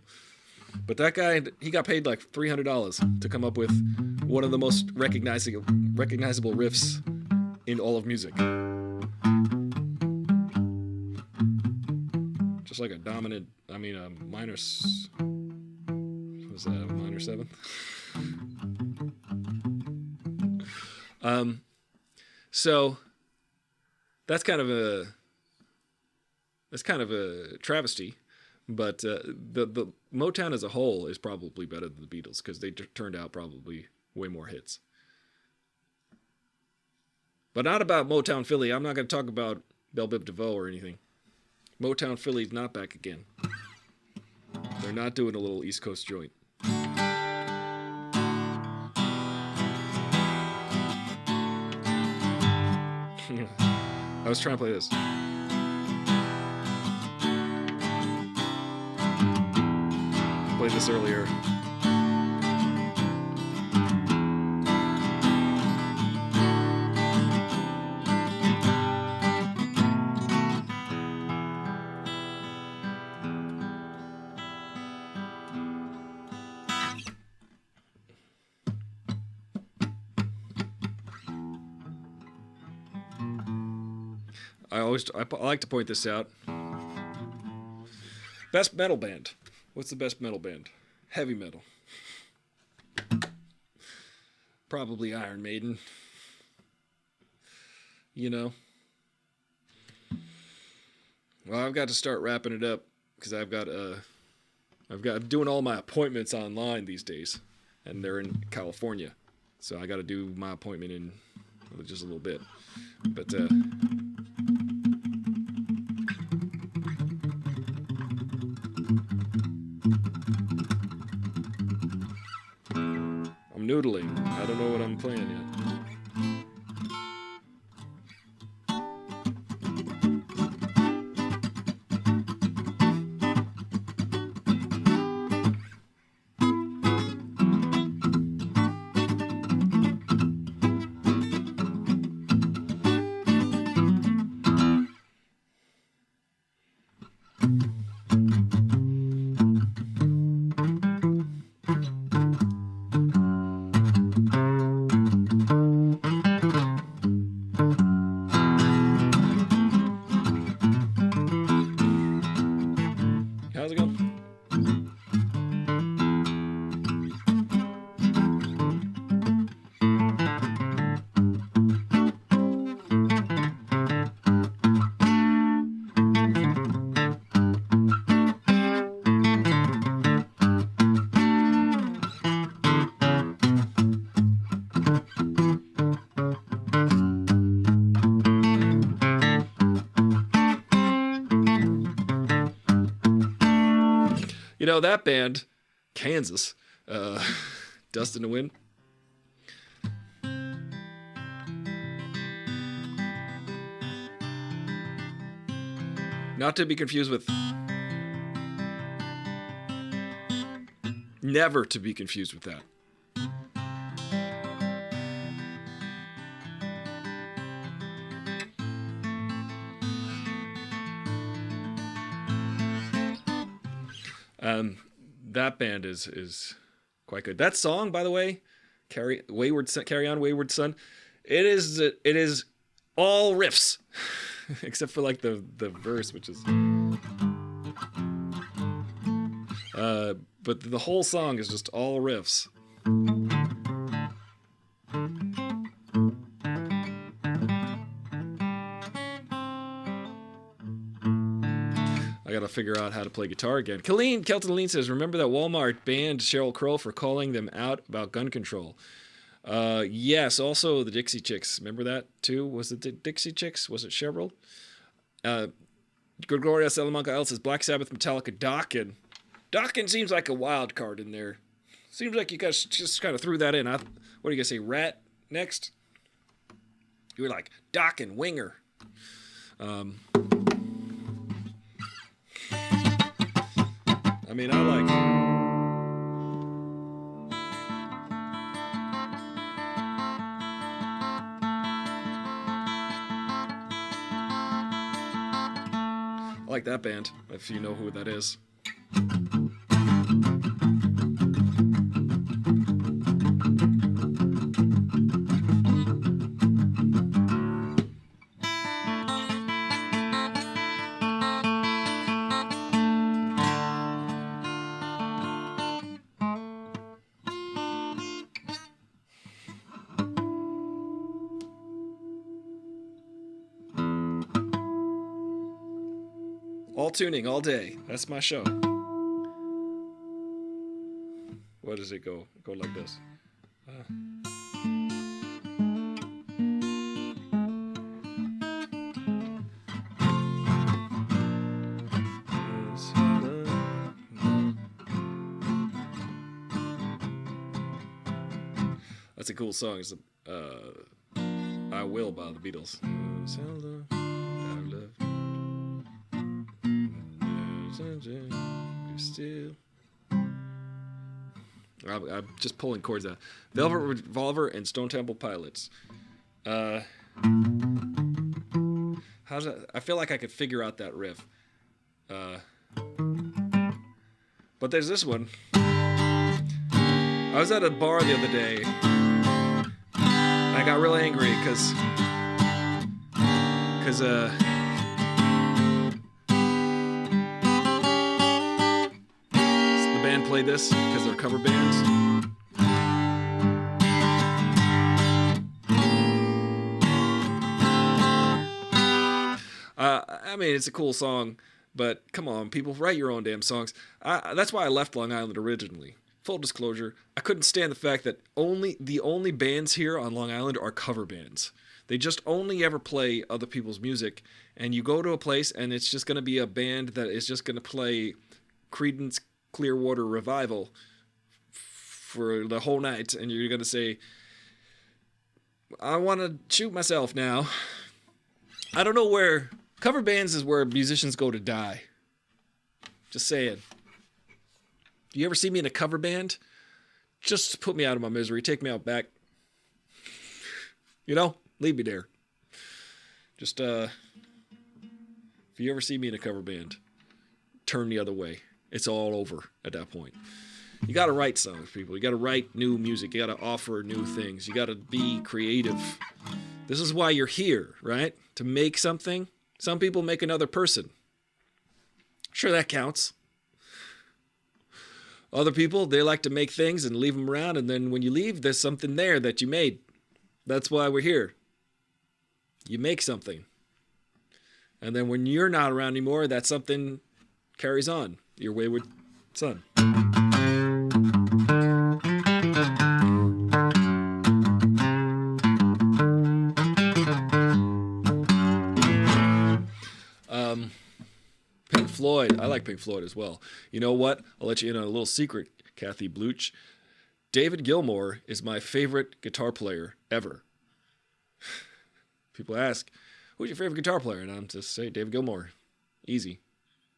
But that guy, he got paid like $300 to come up with one of the most recognizable riffs in all of music. Just like a dominant, a minor, was that a minor seventh? So that's kind of a travesty, but the Motown as a whole is probably better than the Beatles because they turned out probably way more hits. But not about Motown Philly. I'm not going to talk about Belle Biv DeVoe or anything. Motown Philly's not back again. They're not doing a little East Coast joint. I was trying to play this. Played this earlier. I like to point this out. Best metal band. What's the best metal band? Heavy metal. Probably Iron Maiden. You know. Well, I've got to start wrapping it up because I'm doing all my appointments online these days, and they're in California, so I got to do my appointment in just a little bit. But I'm noodling. I don't know what I'm playing yet. You know, that band, Kansas, Dust in the Wind. Not to be confused with... Never to be confused with that. That band is quite good. That song, by the way, Carry On Wayward Son, it is all riffs, except for like the verse, which is. But the whole song is just all riffs. I gotta figure out how to play guitar again. Kelton Lean says, remember that Walmart banned Sheryl Crow for calling them out about gun control? Yes, also the Dixie Chicks. Remember that too? Was it the Dixie Chicks? Was it Cheryl? Gregorio Salamanca L says, Black Sabbath, Metallica, Dokken. Dokken seems like a wild card in there. Seems like you guys just kind of threw that in. What are you gonna say, Rat next? You were like, Dokken, Winger. I mean, I like that band, if you know who that is. All tuning, all day. That's my show. What does it go? Go like this. That's a cool song. It's I Will by the Beatles. Still. I'm just pulling chords out. Velvet Revolver and Stone Temple Pilots. How's that? I feel like I could figure out that riff. But there's this one. I was at a bar the other day. I got really angry because band play this because they're cover bands. I mean, it's a cool song, but come on, people, write your own damn songs. That's why I left Long Island originally. Full disclosure, I couldn't stand the fact that the only bands here on Long Island are cover bands. They just only ever play other people's music, and you go to a place and it's just going to be a band that is just going to play Creedence Clearwater Revival for the whole night, and you're going to say, I want to shoot myself now. I don't know where... Cover bands is where musicians go to die. Just saying. Do you ever see me in a cover band? Just put me out of my misery. Take me out back. You know? Leave me there. Just, if you ever see me in a cover band, turn the other way. It's all over at that point. You got to write songs, people. You got to write new music. You got to offer new things. You got to be creative. This is why you're here, right? To make something. Some people make another person. Sure, that counts. Other people, they like to make things and leave them around, and then when you leave, there's something there that you made. That's why we're here. You make something. And then when you're not around anymore, that something carries on. Your wayward son. Pink Floyd. I like like Pink Floyd as well. You know what? I'll let you in on a little secret, Kathy Bluch. David Gilmour is my favorite guitar player ever. People ask, who's your favorite guitar player? And I'm just say David Gilmour. Easy.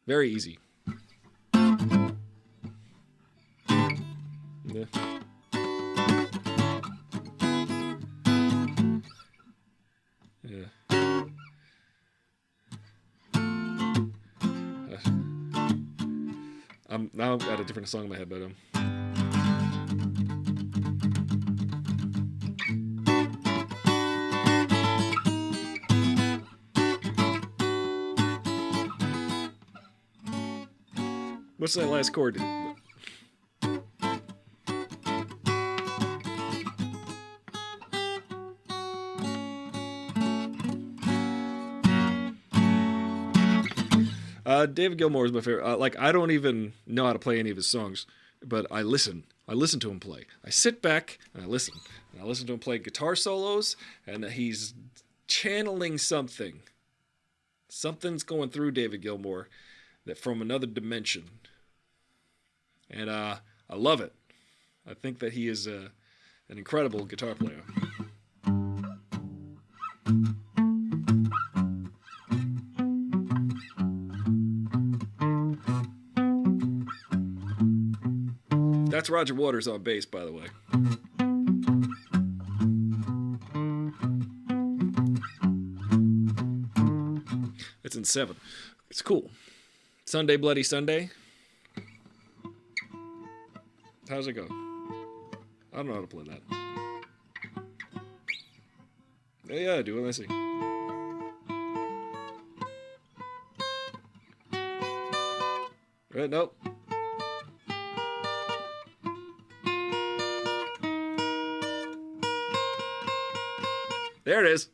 Very easy. Yeah. Yeah. Now I've got a different song in my head, but what's that last chord? David Gilmour is my favorite. Like, I don't even know how to play any of his songs, but I listen. I listen to him play. I sit back and I listen. And I listen to him play guitar solos, and he's channeling something. Something's going through David Gilmour that from another dimension. And I love it. I think that he is an incredible guitar player. That's Roger Waters on bass, by the way. It's in 7. It's cool. Sunday Bloody Sunday. How's it go? I don't know how to play that. Yeah, I do. Let me see. Right, nope. There it is.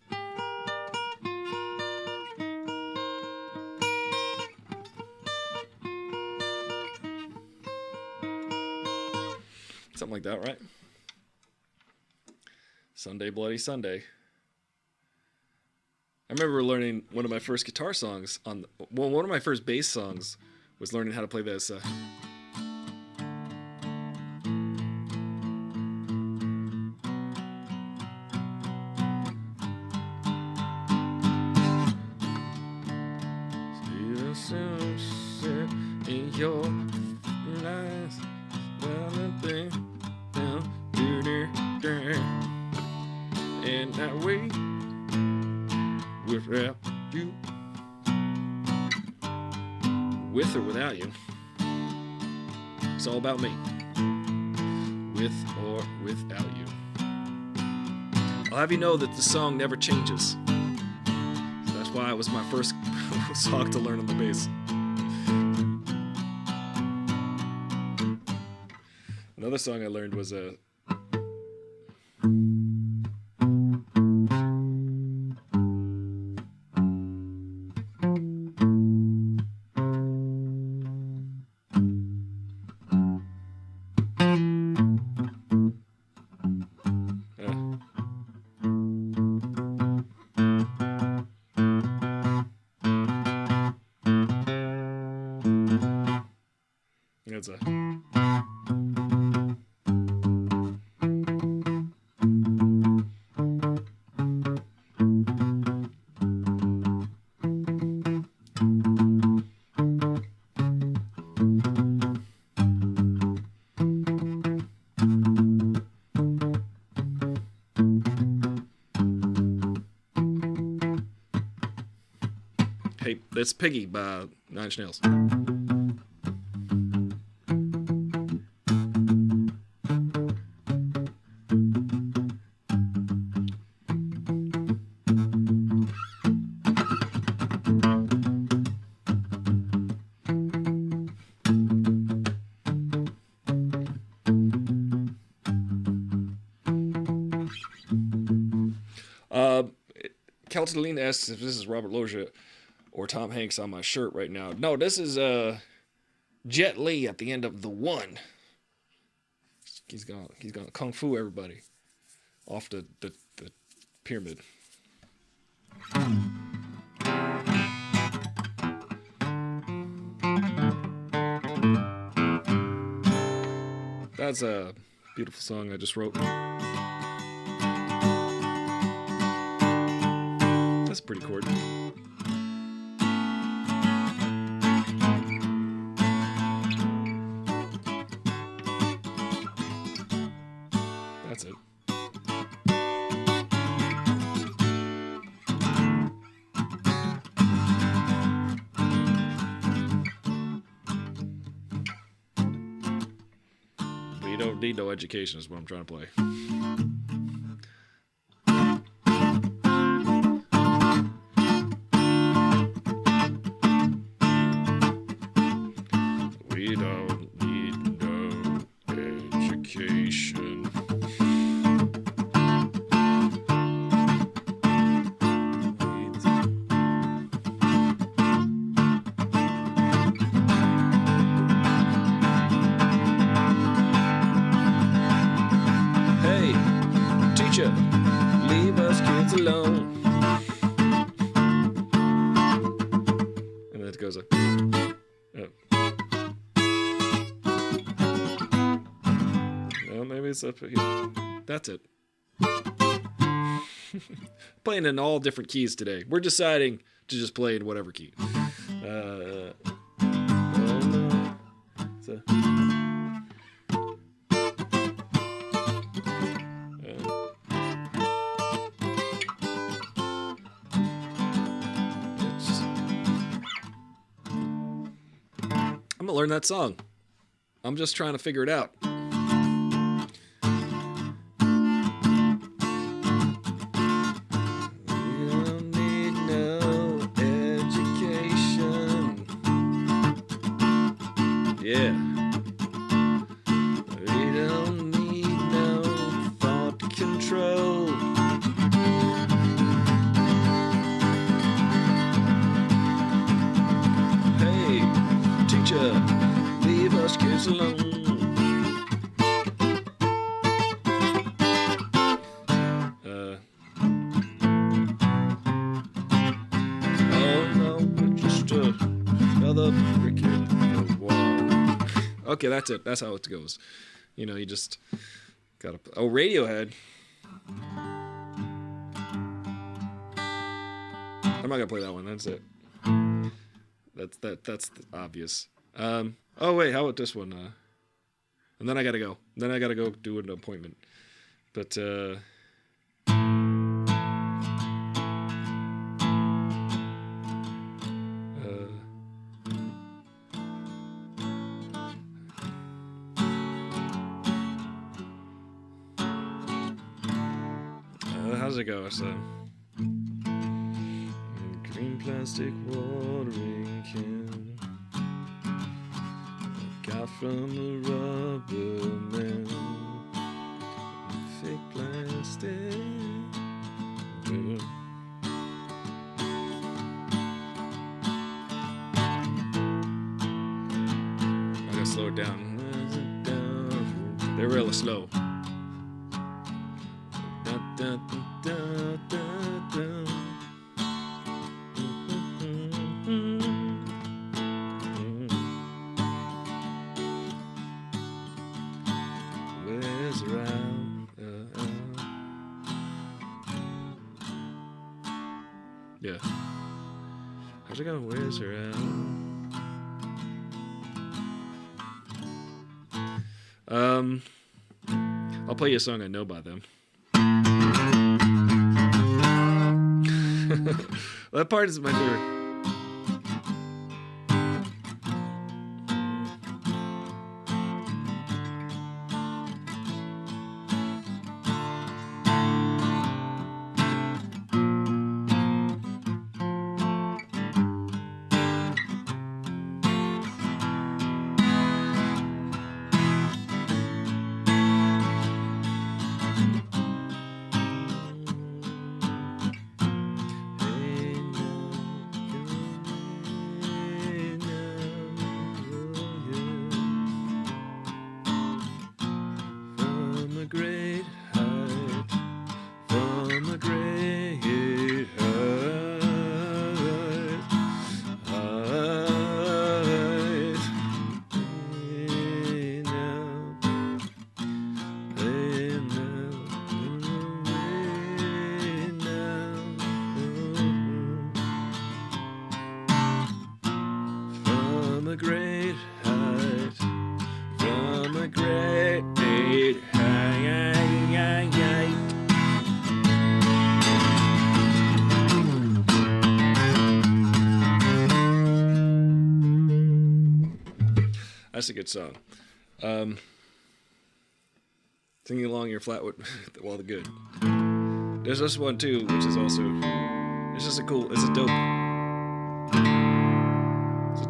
Something like that, right? Sunday Bloody Sunday. I remember learning one of my first guitar songs one of my first bass songs was learning how to play this. In your eyes, and I wait without you, with or without you. It's all about me, with or without you. I'll have you know that the song never changes. So that's why it was my first song to learn on the bass. Another song I learned was a it's a Hey, that's Piggy by Nine Inch Nails. Caltalina asks if this is Robert Loggia or Tom Hanks on my shirt right now. No, this is Jet Li at the end of The One. He's gonna kung fu everybody off the pyramid. That's a beautiful song I just wrote. That's a pretty chord. That's it. But you don't need no education is what I'm trying to play. We don't need no education. Hey, teacher, leave us kids alone. And then it goes like, oh. Well, maybe it's up here. That's it. Playing in all different keys today. We're deciding to just play in whatever key. Oh no. So, I'm gonna learn that song. I'm just trying to figure it out. We don't need no education. Yeah. We don't need no thought control. Hey, teacher, leave us kids alone. Oh no, we're just another brick in the wall. Okay, that's it. That's how it goes. You know, you just gotta. Oh, Radiohead. I'm not gonna play that one. That's it. That's obvious. Oh wait, how about this one? And then I gotta go. Then I gotta go do an appointment. But how's it go? So green plastic watering can got from a rubber man. Fake plastic. I gotta slow it down. They're real slow. Where's around? Yeah. How's it going? Where's around? I'll play you a song I know by them. That part is my favorite. That's a good song. Singing along your flat with all the good. There's this one too, which is also, it's just a cool, it's a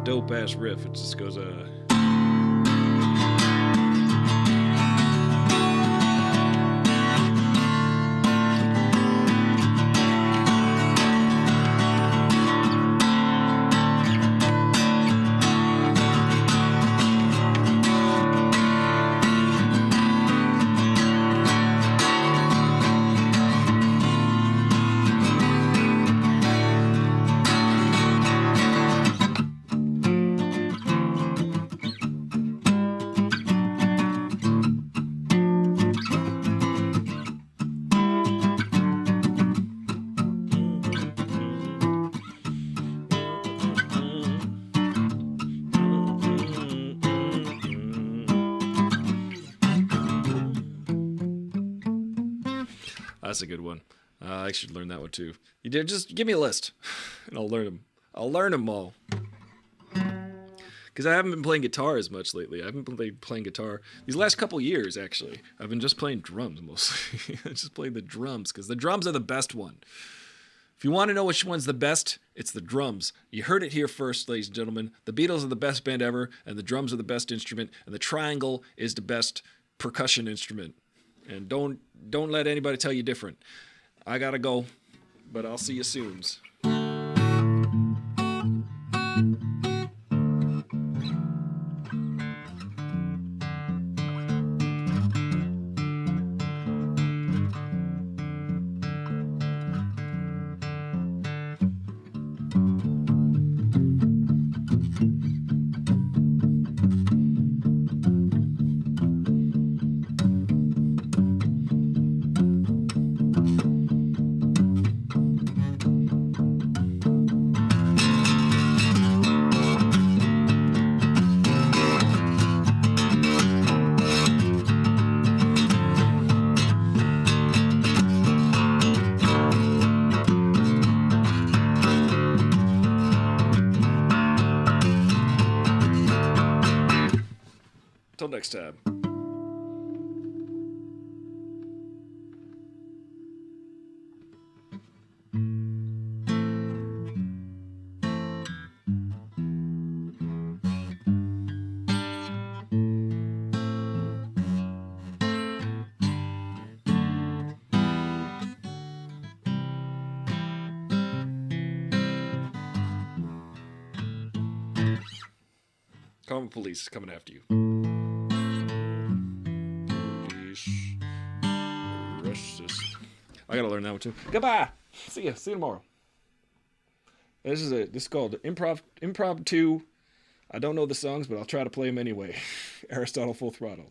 dope ass riff. It just goes That's a good one. I should learn that one too. You did, just give me a list, and I'll learn them. I'll learn them all. Because I haven't been playing guitar as much lately. I haven't been playing guitar these last couple years, actually. I've been just playing drums mostly. I just play the drums, because the drums are the best one. If you want to know which one's the best, it's the drums. You heard it here first, ladies and gentlemen. The Beatles are the best band ever, and the drums are the best instrument, and the triangle is the best percussion instrument. And don't let anybody tell you different. I gotta go, but I'll see you soon. Until next time. Call the police coming after you. I gotta learn that one too. Goodbye. See you tomorrow. This is called Improv 2. I don't know the songs, but I'll try to play them anyway. Aristotle Full Throttle.